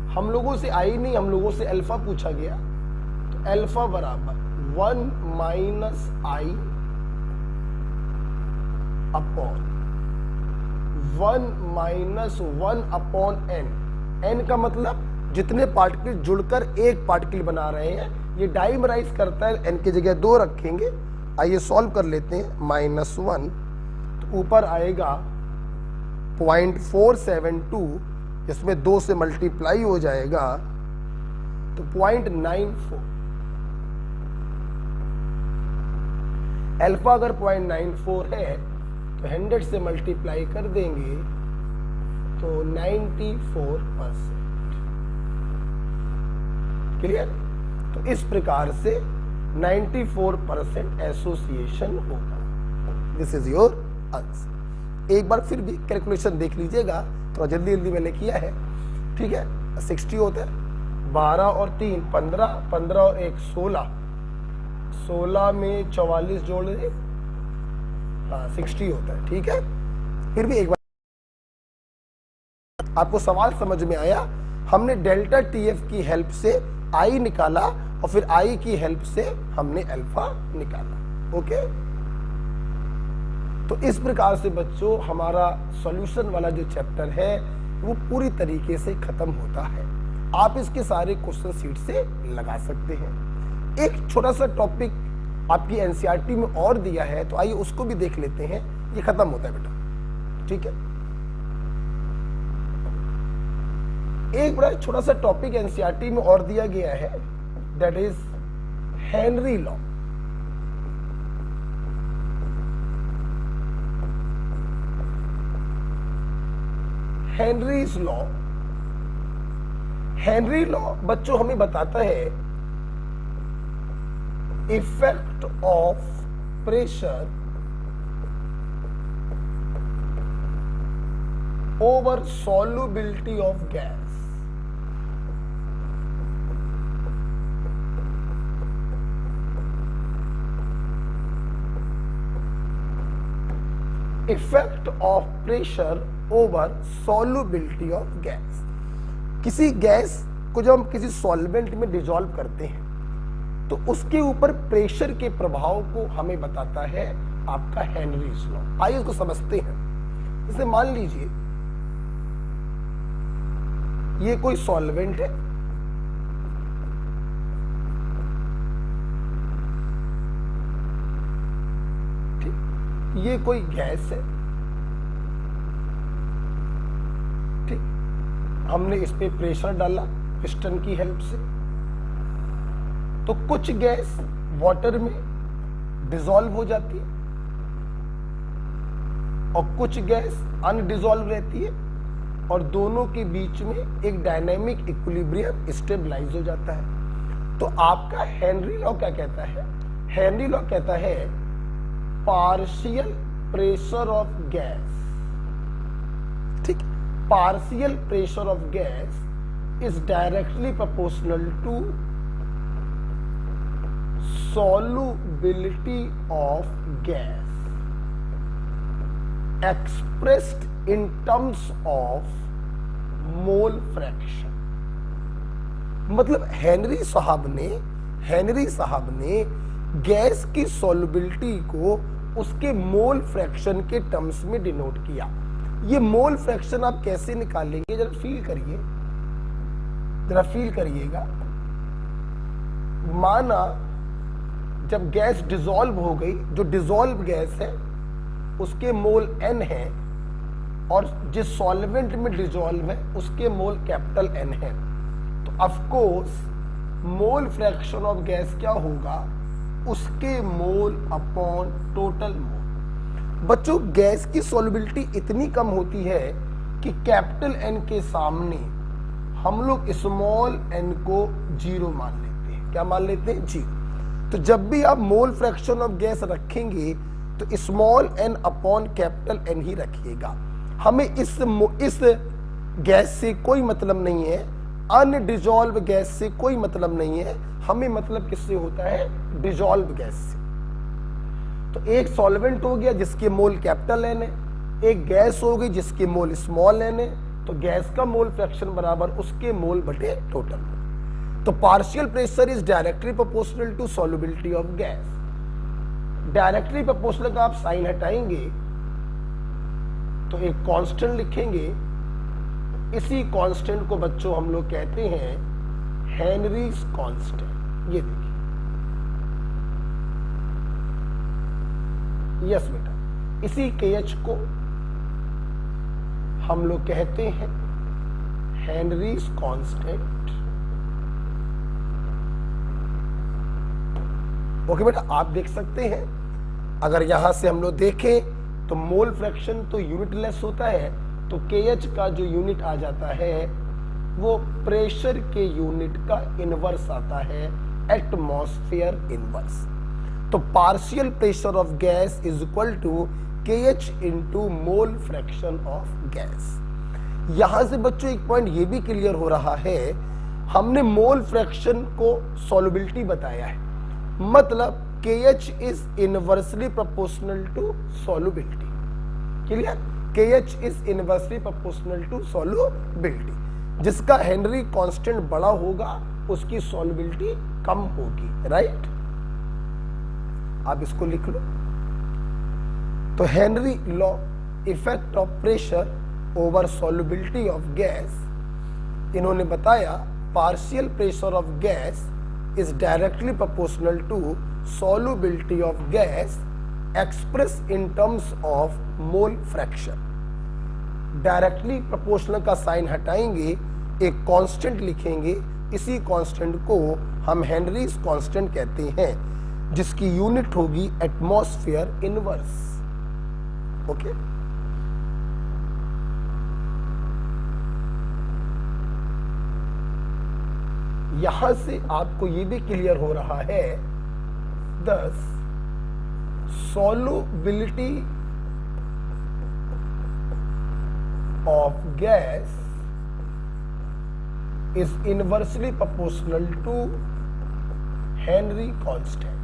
हम लोगों से आई नहीं, हम लोगों से अल्फा पूछा गया, तो अल्फा बराबर 1 minus I upon 1 minus 1 upon n. N का मतलब जितने पार्टिकल जुड़कर एक पार्टिकल बना रहे हैं, ये डाइमराइज करता है, एन की जगह 2 रखेंगे। आइए सॉल्व कर लेते हैं। -1 तो ऊपर आएगा 0.472, इसमें 2 से मल्टीप्लाई हो जाएगा तो 0.94। अल्फा अगर 0.94 है तो 100 से मल्टीप्लाई कर देंगे तो 94%। क्लियर? तो इस प्रकार से 94% एसोसिएशन होगा। This is your answer. एक बार फिर भी कैलकुलेशन देख लीजिएगा, थोड़ा जल्दी जल्दी मैंने किया है, ठीक है। 60 होता है, 12 और 3 15, 15 और 1 16, 16 में 44 जोड़ दे, 60 होता है, ठीक है। फिर भी एक बार आपको सवाल समझ में आया? हमने डेल्टा टीएफ की हेल्प से आई निकाला और फिर आई की हेल्प से हमने अल्फा निकाला। ओके, तो इस प्रकार से बच्चों हमारा सॉल्यूशन वाला जो चैप्टर है वो पूरी तरीके से खत्म होता है। आप इसके सारे क्वेश्चन सीट से लगा सकते हैं। एक छोटा सा टॉपिक आपकी एनसीईआरटी में और दिया है, तो आइए उसको भी देख लेते हैं। ये खत्म होता है बेटा, ठीक है। एक बड़ा छोटा सा टॉपिक एनसीईआरटी में और दिया गया है, that is Henry law. Henry's law. Henry law बच्चों हमें बताता है effect of pressure over solubility of gas. Effect of pressure over solubility of gas. किसी गैस को जब हम किसी सॉल्वेंट में डिसॉल्व करते हैं तो उसके ऊपर प्रेशर के प्रभाव को हमें बताता है आपका हेनरीज लॉ। आइए उसको समझते हैं। जैसे मान लीजिए ये कोई सॉल्वेंट है, ठीक, ये कोई गैस है, ठीक, हमने इस पे प्रेशर डाला पिस्टन की हेल्प से, तो कुछ गैस वाटर में डिसॉल्व हो जाती है और कुछ गैस अनडिसॉल्व रहती है, और दोनों के बीच में एक डायनेमिक इक्विलिब्रियम स्टेबलाइज हो जाता है। तो आपका हेनरी लॉ क्या कहता है? हेनरी लॉ कहता है पार्शियल प्रेशर ऑफ गैस, ठीक, partial pressure of gas is directly proportional to solubility of gas expressed in terms of mole fraction। मतलब हेनरी साहब ने गैस की सॉल्युबिलिटी को उसके मोल फ्रैक्शन के टर्म्स में डिनोट किया। ये मोल फ्रैक्शन आप कैसे निकालेंगे? जरा फील करिएगा। माना जब गैस डिसॉल्व हो गई, जो डिसॉल्व गैस है उसके मोल n है और जिस सॉल्वेंट में डिसॉल्व है उसके मोल कैपिटल N है, तो of course mole fraction of gas क्या होगा? उसके मोल अपॉन टोटल मोल। बच्चों गैस की सॉल्युबिलिटी इतनी कम होती है कि कैपिटल N के सामने हम लोग स्मॉल n को 0 मान लेते हैं। क्या मान लेते हैं? 0। तो जब भी आप मोल फ्रैक्शन ऑफ गैस रखेंगे तो small n upon capital N ही रखिएगा। हमें इस गैस से कोई मतलब नहीं है, अनडिसॉल्व गैस से कोई मतलब नहीं है, हमें मतलब किससे होता है? डिसॉल्व गैस से। तो एक सॉल्वेंट हो गया जिसके मोल कैपिटल N है, एक गैस हो गई जिसके मोल स्मॉल n है, तो गैस का मोल फ्रैक्शन बराबर उसके मोल बटे टोटल। तो partial pressure is directly proportional to solubility of gas. Directly proportional का आप साइन हटाएंगे तो एक कांस्टेंट लिखेंगे। इसी कांस्टेंट को बच्चों हम लोग कहते हैं हेनरीज कांस्टेंट। ये देखिए, यस बेटा, इसी KH को हम लोग कहते हैं हेनरीज कांस्टेंट। ओके बेटा, आप देख सकते हैं अगर यहां से हम लोग देखें तो मोल फ्रैक्शन तो यूनिटलेस होता है, तो KH का जो यूनिट आ जाता है वो प्रेशर के यूनिट का इनवर्स आता है, एटमॉस्फेयर इनवर्स। तो partial pressure of gas is equal to KH into mole fraction of gas. यहां से बच्चों एक पॉइंट ये भी क्लियर हो रहा है, हमने मोल फ्रैक्शन को सॉल्युबिलिटी बताया है, मतलब KH is inversely proportional to solubility. Clear? KH is inversely proportional to solubility. जिसका हेनरी कांस्टेंट बड़ा होगा उसकी सॉल्युबिलिटी कम होगी, राइट? आप इसको लिख लो। तो Henry law, effect of pressure over solubility of gas, इन्होंने बताया partial pressure of gas is directly proportional to solubility of gas expressed in terms of mole fraction। Directly proportional का साइन हटाएंगे, एक कांस्टेंट लिखेंगे। इसी कांस्टेंट को हम Henrys constant कहते हैं, जिसकी यूनिट होगी एटमॉस्फेयर इनवर्स। ओके, यहां से आपको ये भी क्लियर हो रहा है, thus solubility of gas is inversely proportional to Henry constant।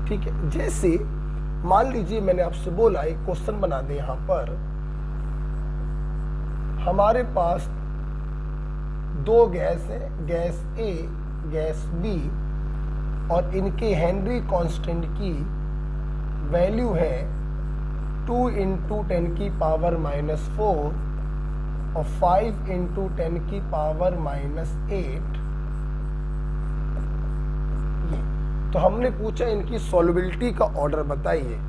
ठीक है, जैसे मान लीजिए मैंने आपसे बोला एक क्वेश्चन बना दे, यहां पर हमारे पास दो गैस है, गैस A, गैस B, और इनके हेनरी कांस्टेंट की वैल्यू है 2 इंटू 10 की पावर -4 और 5 इंटू 10 की पावर -8। ये तो हमने पूछा इनकी सॉल्युबिलिटी का ऑर्डर बताइए।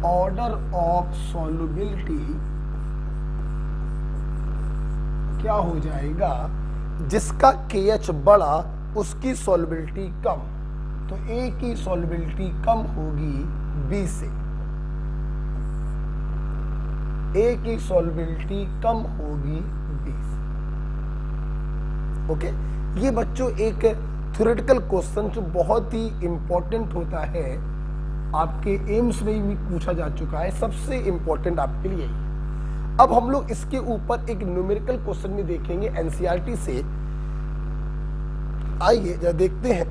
ऑर्डर ऑफ सॉल्युबिलिटी क्या हो जाएगा, जिसका KH बड़ा उसकी सॉल्युबिलिटी कम, तो A की सॉल्युबिलिटी कम होगी B से, A की सॉल्युबिलिटी कम होगी B से। ओके, ये बच्चों एक थ्योरेटिकल क्वेश्चन जो बहुत ही इंपॉर्टेंट होता है, आपके एम्स में भी पूछा जा चुका है, सबसे इंपॉर्टेंट आपके लिए यही। अब हम लोग इसके ऊपर एक न्यूमेरिकल क्वेश्चन भी देखेंगे NCERT से। आइए जरा देखते हैं,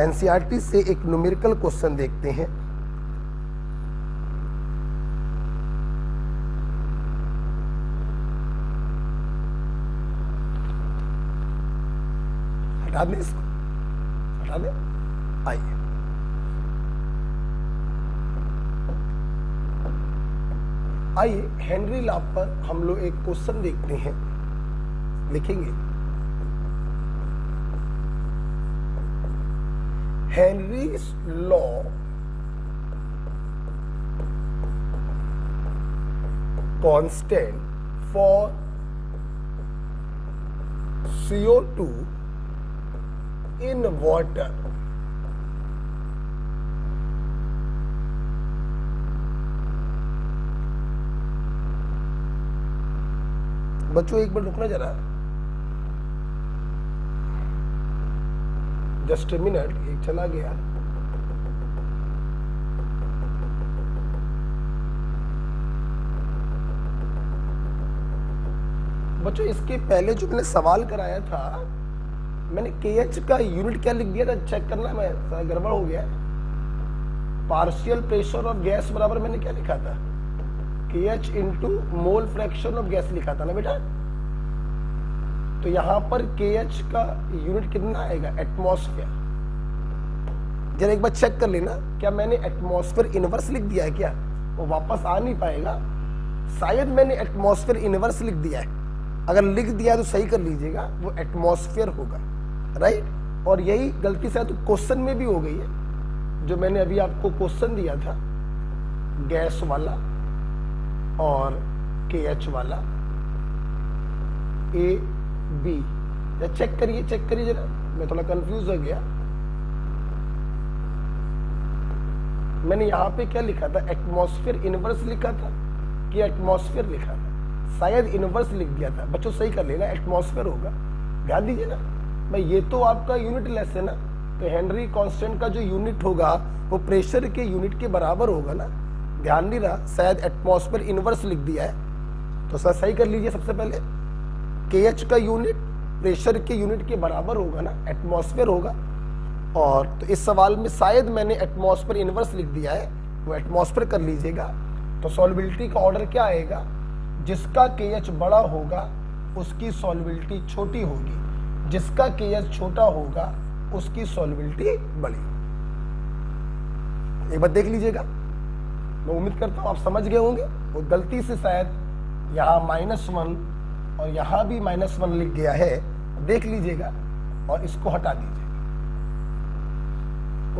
NCERT से एक न्यूमेरिकल क्वेश्चन देखते हैं। हटा दें इसको, हटा दें। आइए, आइए हेनरी लॉ पर हम लोग एक क्वेश्चन देखते हैं, लिखेंगे Henry's law constant for CO2 in water। बच्चों एक बार रुकना जरा, जस्ट ए मिनट, एक चला गया। बच्चों इसके पहले जो मैंने सवाल कराया था मैंने KH का यूनिट क्या लिख दिया था, चेक करना, मैं गड़बड़ हो गया। पार्शियल प्रेशर ऑफ गैस बराबर मैंने क्या लिखा था, KH into mole fraction of gas लिखा था ना बेटा। तो यहां पर KH का यूनिट कितना आएगा, एटमॉस्फेयर। जरा एक बार चेक कर लेना, क्या मैंने एटमॉस्फेयर इनवर्स लिख दिया है क्या, वो वापस आ नहीं पाएगा। शायद मैंने एटमॉस्फेयर इनवर्स लिख दिया है, अगर लिख दिया तो सही कर लीजिएगा, वो एटमॉस्फेयर होगा, राइट। और यही गलती से तो क्वेश्चन में भी हो गई है, जो मैंने अभी आपको क्वेश्चन दिया था गैस वाला और KH वाला A B, चेक करिए जरा, मैं थोड़ा कंफ्यूज हो गया। मैंने यहाँ पे क्या लिखा था, एटमॉस्फेयर इनवर्स लिखा था कि एटमॉस्फेयर लिखा था, शायद इनवर्स लिख दिया था। बच्चों सही कर लेना, एटमॉस्फेयर होगा, ध्यान दीजिए ना भाई, ये तो आपका यूनिट लेस है ना, तो हेनरी कांस्टेंट का जो यूनिट होगा वो प्रेशर के यूनिट के बराबर होगा ना। ध्यान नहीं रहा, शायद एटमॉस्फेयर इनवर्स लिख दिया है, तो सर सही कर लीजिए। सबसे पहले KH का यूनिट प्रेशर के यूनिट के बराबर होगा ना, एटमॉस्फेयर होगा। और तो इस सवाल में शायद मैंने एटमॉस्फेयर इनवर्स लिख दिया है, वो एटमॉस्फेयर कर लीजिएगा। तो सॉल्युबिलिटी का ऑर्डर क्या आएगा, जिसका KH बड़ा होगा उसकी सॉल्युबिलिटी छोटी होगी, जिसका KH छोटा होगा उसकी सॉल्युबिलिटी बड़ी। एक बार देख लीजिएगा, मैं उम्मीद करता हूं आप समझ गए होंगे। वो गलती से शायद यहाँ -1 और यहाँ भी -1 लिख गया है, देख लीजिएगा और इसको हटा दीजिएगा।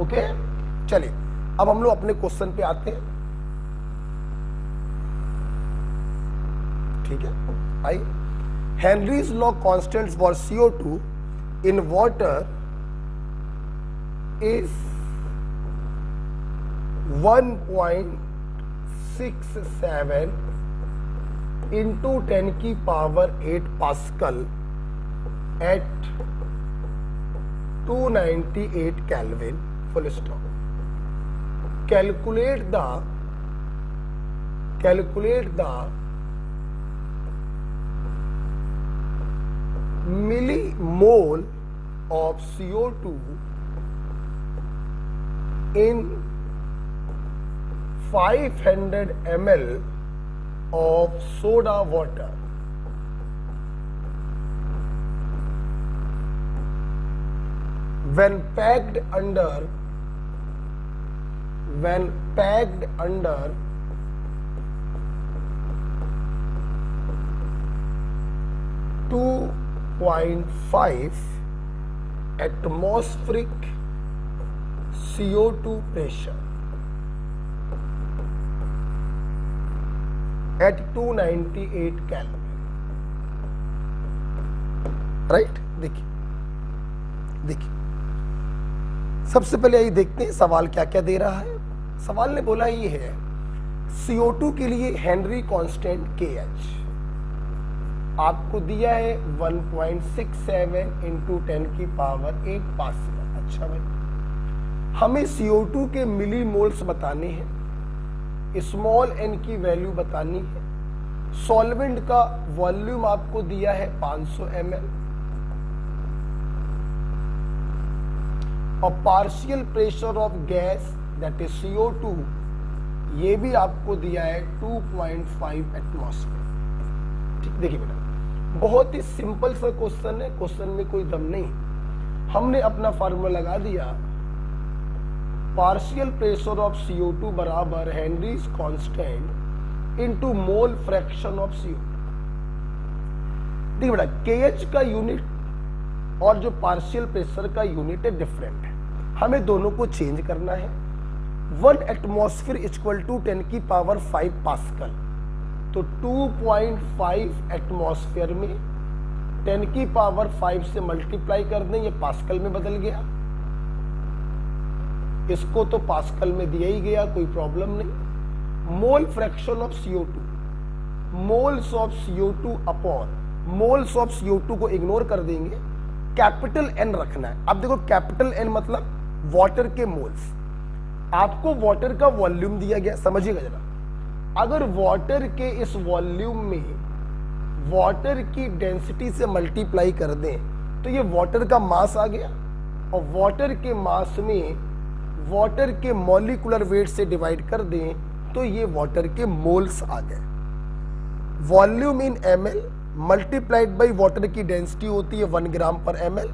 ओके, चलिए अब हम लोग अपने क्वेश्चन पे आते हैं। ठीक है, आइए। Henry's law constant for CO2 in water is 1.67 into 10⁸ pascal at 298 Kelvin, full stop. Calculate the millimole of CO2 in 500 ml of soda water. When packed under 2.5 atmospheric CO2 pressure at 298 Kelvin, right. देखिए सबसे पहले यही देखते हैं सवाल क्या क्या दे रहा है। सवाल ने बोला ये है CO2 के लिए हेनरी कांस्टेंट KH आपको दिया है 1.67 into 10⁸ पास्कल। अच्छा भाई, हमें CO2 के मिलीमोल्स बताने हैं, स्मॉल n की वैल्यू बतानी है, सॉल्वेंट का वॉल्यूम आपको दिया है 500 ml और partial pressure of gas that is CO2 ये भी आपको दिया है 2.5 एटमॉस्फेयर। ठीक, देखिए बेटा बहुत ही सिंपल सा क्वेश्चन है, क्वेश्चन में कोई दम नहीं। हमने अपना फार्मूला लगा दिया, पार्शियल प्रेशर ऑफ CO2 बराबर Henrys constant into mole fraction of CO2। देखिए बेटा KH का यूनिट और जो पार्शियल प्रेशर का यूनिट है डिफरेंट है, हमें दोनों को चेंज करना है। 1 एटमॉस्फेयर इक्वल टू 10⁵ पास्कल, तो 2.5 एटमॉस्फेयर में 10⁵ से मल्टीप्लाई कर दें, ये पास्कल में बदल गया, इसको तो पास्कल में दिया ही गया, कोई प्रॉब्लम नहीं। मोल fraction of CO2, moles of CO2 upon moles of CO2 को इग्नोर कर देंगे, कैपिटल N रखना है। अब देखो कैपिटल N मतलब वाटर के मोल्स, आपको वाटर का वॉल्यूम दिया गया, समझिएगा जरा। अगर वाटर के इस वॉल्यूम में वाटर की डेंसिटी से मल्टीप्लाई कर दें तो ये वाटर का मास आ गया, और वाटर के मास में वाटर के मॉलिक्यूलर वेट से डिवाइड कर दें तो ये वाटर के मोल्स आ गए। Volume in ml multiplied by water की डेंसिटी होती है 1 ग्राम पर ml,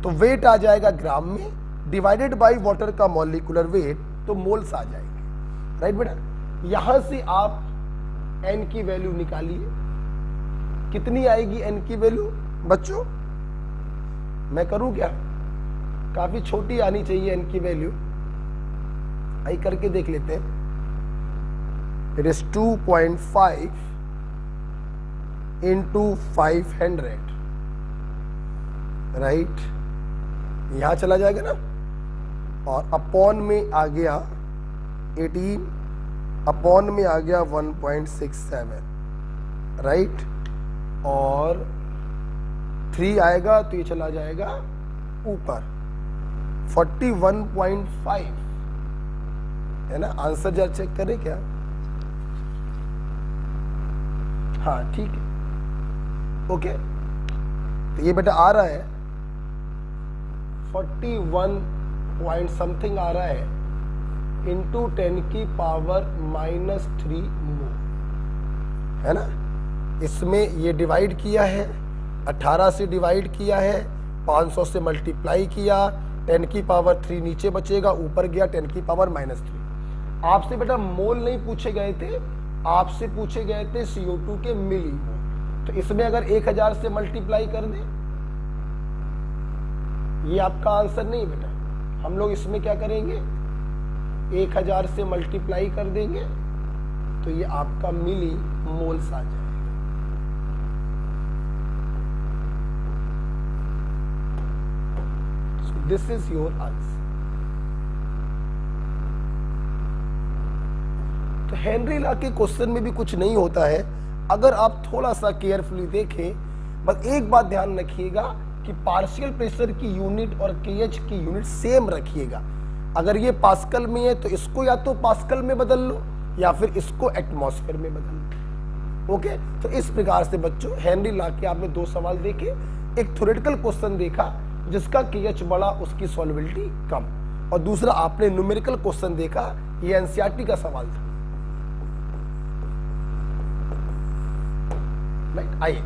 तो वेट आ जाएगा ग्राम में, डिवाइडेड बाई वाटर का मॉलिक्यूलर वेट, तो मोल्स आ जाएंगे। राइट बेटा, यहां से आप n की वैल्यू निकालिए, कितनी आएगी n की वैल्यू बच्चों? मैं करूं क्या? काफी छोटी आनी चाहिए n की वैल्यू, आई करके देख लेते हैं। इट इज 2.5 इंटू 500, राइट, यहां चला जाएगा ना, और अपॉन में आ गया 18, अपॉन में आ गया 1.67, राइट, और 3 आएगा तो ये चला जाएगा ऊपर 41.5, है ना। आंसर जरा चेक करें क्या? हाँ ठीक है, ओके, तो ये बेटा आ रहा है 41 पॉइंट समथिंग आ रहा है इंटू 10 की पावर -3 मोल, है ना। इसमें ये डिवाइड किया है, 18 से डिवाइड किया है, 500 से मल्टीप्लाई किया, 10 की पावर 3 नीचे बचेगा, ऊपर गया 10 की पावर -3। आपसे बेटा मोल नहीं पूछे गए थे, आपसे पूछे गए थे CO2 के मिली मोल। तो इसमें अगर 1000 से मल्टीप्लाई कर दें, ये आपका आंसर नहीं बेटा, हम लोग इसमें क्या करेंगे, 1000 से मल्टीप्लाई कर देंगे तो ये आपका मिली मोल्स आ जाएगा। So this is your answer. तो हेनरी लॉ के क्वेश्चन में भी कुछ नहीं होता है, अगर आप थोड़ा सा केयरफुली देखें। बस एक बात ध्यान रखिएगा कि पार्शियल प्रेशर की यूनिट और केएच की यूनिट सेम रखिएगा। अगर ये पास्कल में है तो इसको या तो पास्कल में बदल लो या फिर इसको एटमॉस्फेयर में बदल लो। ओके, तो इस प्रकार से बच्चों हेनरी लॉ के आपने 2 सवाल देखे, एक थ्योरेटिकल क्वेश्चन देखा जिसका केएच बड़ा उसकी सॉल्युबिलिटी कम, और दूसरा आपने न्यूमेरिकल क्वेश्चन देखा, ये एनसीईआरटी का सवाल था। राइट, आइए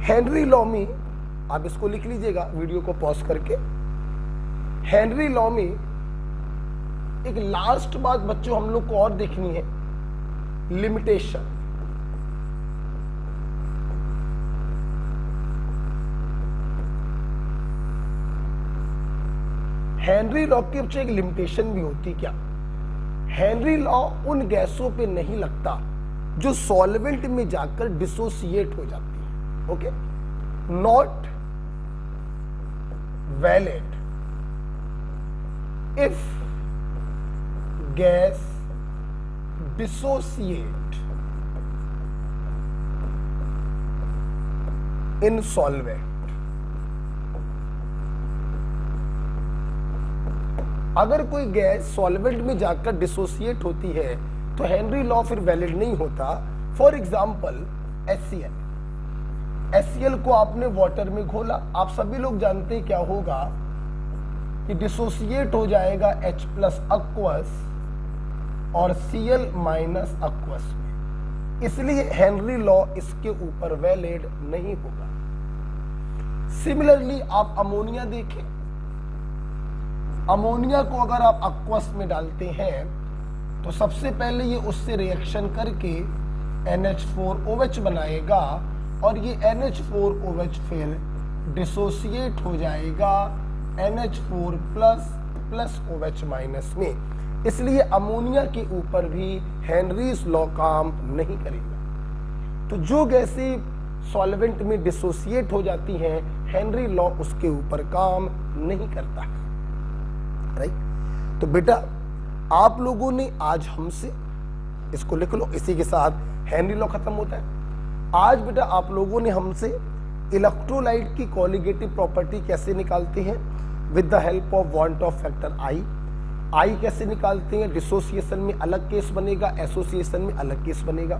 हेनरी लॉ में आप इसको लिख लीजिएगा वीडियो को पॉज करके। हेनरी लॉ में एक लास्ट बात बच्चों हम लोग को और देखनी है, लिमिटेशन। हेनरी लॉ की बच्चों एक लिमिटेशन भी होती क्या? हेनरी लॉ उन गैसों पे नहीं लगता जो सॉल्वेंट में जाकर डिसोसिएट हो जाती है। Okay, not valid if gas dissociate in solvent. अगर कोई गैस सॉल्वेंट में जाकर डिसोसिएट होती है तो हेनरी लॉ फिर वैलिड नहीं होता। फॉर एग्जाम्पल HCl, HCl को आपने वाटर में घोला, आप सभी लोग जानते हैं क्या होगा कि डिसोसिएट हो जाएगा H+ aqueous और Cl- aqueous में, इसलिए हेनरी लॉ इसके ऊपर वैलिड नहीं होगा। सिमिलरली आप अमोनिया देखें, अमोनिया को अगर आप aqueous में डालते हैं तो सबसे पहले ये उससे रिएक्शन करके NH4OH बनाएगा, और ये NH4OH फिर डिसोसिएट हो जाएगा NH4+ OH- में, इसलिए अमोनिया के ऊपर भी हेनरीज लॉ काम नहीं करेगा। तो जो गैसें सॉल्वेंट में डिसोसिएट हो जाती हैं, हेनरी लॉ उसके ऊपर काम नहीं करता है। राइट, तो बेटा आप लोगों ने आज हमसे, इसको लिख लो, इसी के साथ हेनरी लॉ खत्म होता है। आज बेटा आप लोगों ने हमसे इलेक्ट्रोलाइट की कोलिगेटिव प्रॉपर्टी कैसे निकालते हैं with the help of want of factor I कैसे निकालते हैं, डिसोसिएशन में अलग केस बनेगा, एसोसिएशन में अलग केस बनेगा,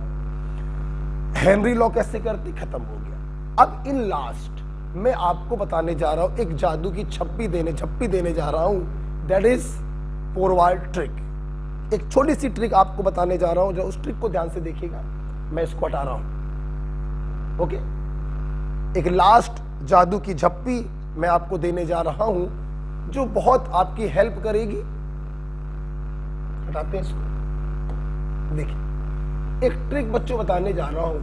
हेनरी लॉ कैसे करते, खत्म हो गया। अब इन लास्ट मैं आपको बताने जा रहा हूं, एक जादू की झप्पी देने जा रहा हूं, दैट इज पोरवाल ट्रिक। एक छोटी सी ट्रिक आपको बताने जा रहा हूं, जो उस ट्रिक को ध्यान से देखिएगा। मैं इसको हटा रहा हूं, ओके। एक लास्ट जादू की झप्पी मैं आपको देने जा रहा हूं, जो बहुत आपकी हेल्प करेगी। हटाते हैं इसको। देखिए, एक ट्रिक बच्चों बताने जा रहा हूं।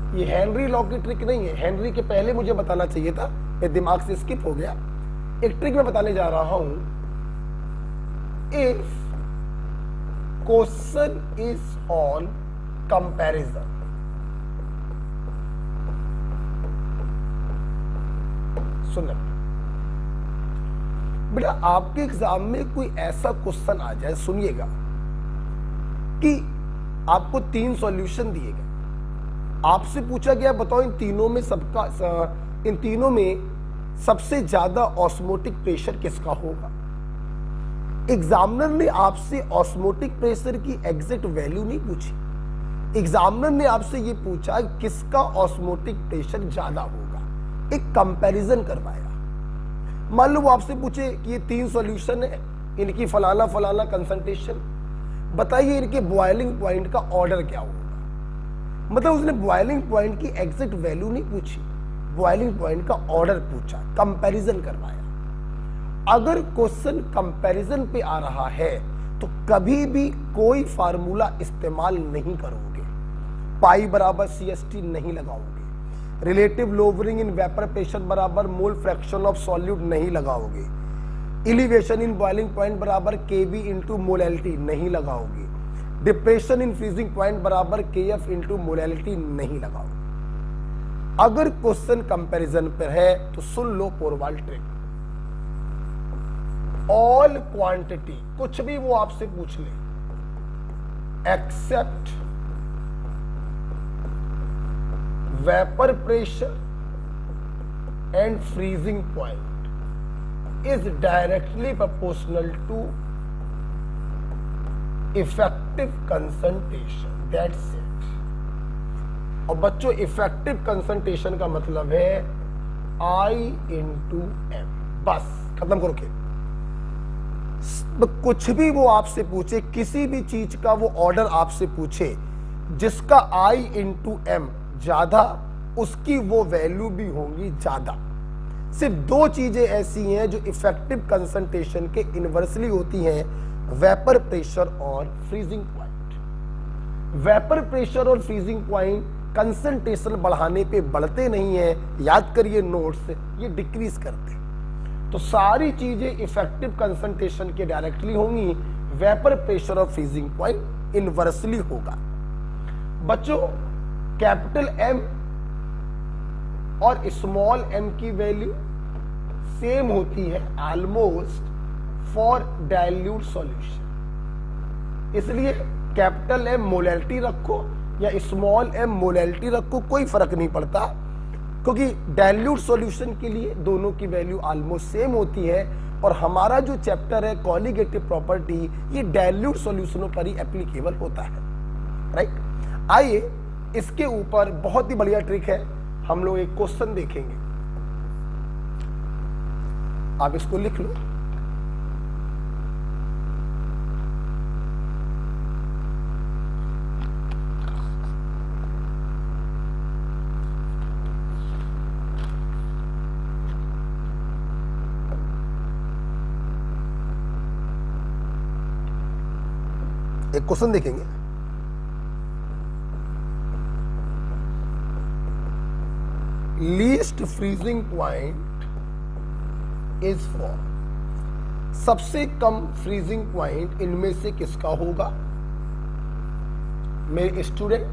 ये हेनरी लॉ की ट्रिक नहीं है, हेनरी के पहले मुझे बताना चाहिए था, मेरे दिमाग से स्किप हो गया। एक ट्रिक मैं बताने जा रहा हूं। If question is on comparison, सुनना बेटा, आपके एग्जाम में कोई ऐसा क्वेश्चन आ जाए, सुनिएगा, कि आपको 3 सॉल्यूशन दिए गए, आपसे पूछा गया बताओ इन तीनों में सबसे ज्यादा ऑस्मोटिक प्रेशर किसका होगा। एग्जामिनर ने आपसे ऑस्मोटिक प्रेशर की एग्जैक्ट वैल्यू नहीं पूछी, एग्जामिनर ने आपसे ये पूछा किसका ऑस्मोटिक प्रेशर ज्यादा होगा, एक कंपैरिजन करवाया। मान लो वो आपसे पूछे कि ये 3 सॉल्यूशन है, इनकी फलाना फलाना कंसंट्रेशन, बताइए इनके बॉइलिंग पॉइंट का ऑर्डर क्या होगा। मतलब उसने बॉइलिंग पॉइंट की एग्जैक्ट वैल्यू नहीं पूछी, बॉइलिंग पॉइंट का ऑर्डर पूछा, कंपैरिजन करवाया। अगर क्वेश्चन कंपैरिजन पे आ रहा है तो कभी भी कोई फार्मूला इस्तेमाल नहीं करोगे, पाई बराबर CST नहीं लगाओगे, relative lowering in vapour pressure बराबर मोल फ्रैक्शन ऑफ सॉल्यूट नहीं लगाओगे, एलिवेशन इन बॉइलिंग पॉइंट बराबर kV इंटू मोलैलिटी नहीं लगाओगे, डिप्रेशन इन फ्रीजिंग पॉइंट बराबर KF इंटू मोलैलिटी नहीं लगाओगे। अगर क्वेश्चन कंपैरिजन पर है तो सुन लो पोरवाल ट्रिक। ऑल क्वांटिटी, कुछ भी वो आपसे पूछ ले, except vapour pressure and freezing point is directly proportional to effective concentration, that's it. और बच्चों, इफेक्टिव कंसंट्रेशन का मतलब है I इंटू M, बस खत्म करो के। कुछ भी वो आपसे पूछे, किसी भी चीज का वो ऑर्डर आपसे पूछे जिसका I इंटू M ज्यादा, उसकी वो वैल्यू भी होंगी ज्यादा। सिर्फ 2 चीजें ऐसी हैं जो इफेक्टिव कंसंट्रेशन के इनवर्सली होती हैं, वेपर प्रेशर और फ्रीजिंग पॉइंट। वेपर प्रेशर और फ्रीजिंग पॉइंट कंसंट्रेशन बढ़ाने पे बढ़ते नहीं है, याद करिए नोट्स, ये डिक्रीज करते हैं। तो सारी चीजें इफेक्टिव कंसंट्रेशन के डायरेक्टली होंगी, वेपर प्रेशर और फ्रीजिंग पॉइंट इनवर्सली होगा। बच्चों, कैपिटल M और स्मॉल m की वैल्यू सेम होती है ऑलमोस्ट फॉर डाइल्यूट सॉल्यूशन, इसलिए कैपिटल M मोलैलिटी रखो या स्मॉल m मोलैलिटी रखो, कोई फर्क नहीं पड़ता, क्योंकि डाइल्यूट सॉल्यूशन के लिए दोनों की वैल्यू ऑलमोस्ट सेम होती है। और हमारा जो चैप्टर है कॉलिगेटिव प्रॉपर्टी, ये डाइल्यूट सॉल्यूशनों पर ही एप्लीकेबल होता है, राइट। आइए, इसके ऊपर बहुत ही बढ़िया ट्रिक है, हम लोग एक क्वेश्चन देखेंगे, आप इसको लिख लो। एक क्वेश्चन देखेंगे, least freezing point is for, सबसे कम फ्रीजिंग पॉइंट इनमें से किसका होगा। मेरे स्टूडेंट,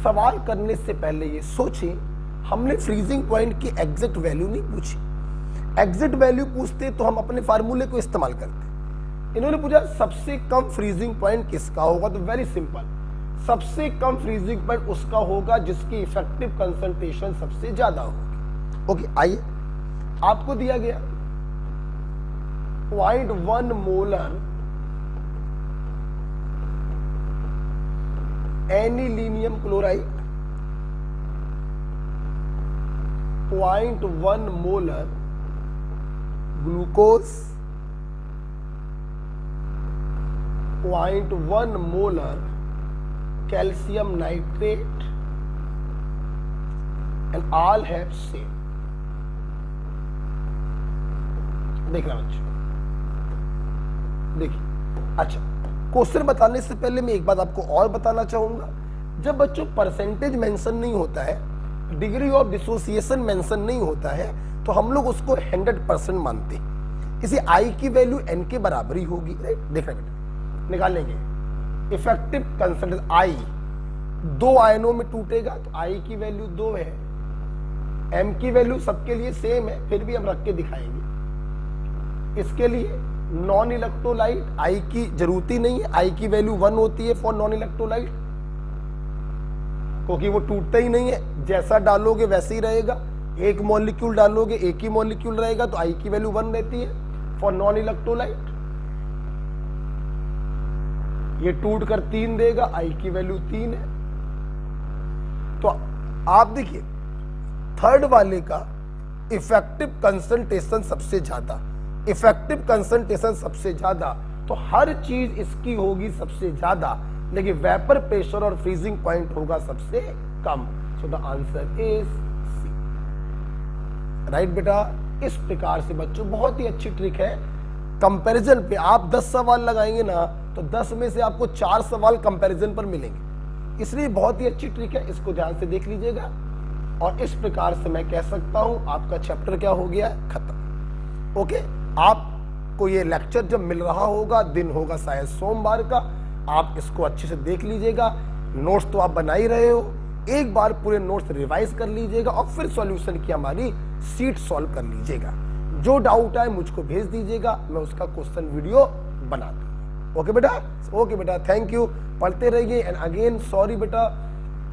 सवाल करने से पहले ये सोचें, हमने फ्रीजिंग पॉइंट की एग्जैक्ट वैल्यू नहीं पूछी। एग्जैक्ट वैल्यू पूछते तो हम अपने फार्मूले को इस्तेमाल करते। इन्होंने पूछा सबसे कम फ्रीजिंग पॉइंट किसका होगा, तो वेरी सिंपल, सबसे कम फ्रीजिंग पॉइंट उसका होगा जिसकी इफेक्टिव कंसंट्रेशन सबसे ज्यादा होगी। ओके, आइए, आपको दिया गया 0.1 molar anilinium chloride 0.1 molar glucose, 0.1 molar calcium nitrate, and all have same. देखना बच्चों, देखिए। अच्छा, क्वेश्चन बताने से पहले मैं एक बात आपको और बताना चाहूंगा। जब बच्चों परसेंटेज मेंशन नहीं होता है, डिग्री ऑफ डिसोसिएशन मेंशन नहीं होता है, तो हम लोग उसको 100% मानते हैं। इसी आई की वैल्यू एन के बराबर ही होगी, राइट। देखना बेटा, निकाल लेंगे। इफेक्टिव कंसंट्रेशन आई 2 आयनों में टूटेगा, तो आई की वैल्यू 2 है। एम की वैल्यू सबके लिए सेम है, फिर भी हम रख के दिखाएंगे। इसके लिए नॉन इलेक्ट्रोलाइट आई की जरूरत ही नहीं है, आई की वैल्यू 1 होती है फॉर नॉन इलेक्ट्रोलाइट, क्योंकि वो टूटता ही नहीं है। जैसा डालोगे वैसे ही रहेगा, एक मॉलिक्यूल डालोगे एक ही मॉलिक्यूल रहेगा, तो आई की वैल्यू 1 रहती है फॉर नॉन इलेक्ट्रोलाइट। ये टूट कर 3 देगा, आई की वैल्यू 3 है। तो आप देखिए, थर्ड वाले का इफेक्टिव कंसंट्रेशन सबसे ज्यादा, इफेक्टिव कंसंट्रेशन सबसे ज्यादा, तो हर चीज इसकी होगी सबसे ज्यादा, लेकिन वेपर प्रेशर और फ्रीजिंग पॉइंट होगा सबसे कम। So the answer is C, right बेटा। इस प्रकार से बच्चों बहुत ही अच्छी ट्रिक है। कंपैरिजन पे आप 10 सवाल लगाएंगे ना, तो 10 में से आपको 4 सवाल कंपैरिजन पर मिलेंगे, इसलिए बहुत ही अच्छी ट्रिक है। इसको ध्यान से देख लीजिएगा, और इस प्रकार से मैं कह सकता हूं आपका चैप्टर क्या हो गया, खत्म। ओके, आपको ये लेक्चर जब मिल रहा होगा, दिन होगा शायद सोमवार का, आप इसको अच्छे से देख लीजिएगा। नोट्स तो आप बना ही रहे हो, एक बार पूरे नोट्स रिवाइज कर लीजिएगा, और फिर सॉल्यूशन की हमारी शीट सॉल्व कर लीजिएगा। जो डाउट आए मुझको भेज दीजिएगा, मैं उसका क्वेश्चन वीडियो बना दूंगा। ओके बेटा, ओके बेटा, थैंक यू। पढ़ते रहिए। एंड अगेन सॉरी बेटा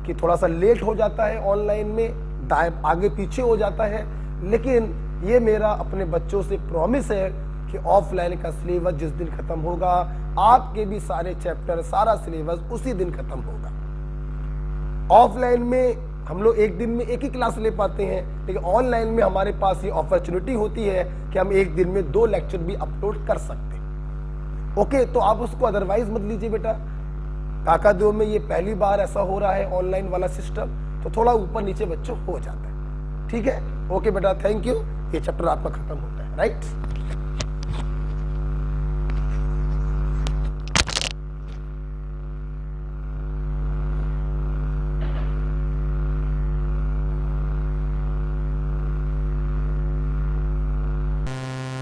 कि थोड़ा सा लेट हो जाता है, ऑनलाइन में आगे पीछे हो जाता है, लेकिन ये मेरा अपने बच्चों से प्रॉमिस है कि ऑफलाइन का सिलेबस जिस दिन खत्म होगा, आपके भी सारे चैप्टर, सारा सिलेबस उसी दिन खत्म होगा। ऑफलाइन में हम लोग एक दिन में एक ही क्लास ले पाते हैं, लेकिन ऑनलाइन में हमारे पास ये अपॉर्चुनिटी होती है कि हम एक दिन में 2 लेक्चर भी अपलोड कर सकते हैं। ओके, तो आप उसको अदरवाइज मत लीजिए बेटा। काकादेव में ये पहली बार ऐसा हो रहा है ऑनलाइन वाला सिस्टम, तो थोड़ा ऊपर नीचे बच्चों हो जाता है। ठीक है, ओके बेटा, थैंक यू। ये चैप्टर आपका खत्म होता है, राइट।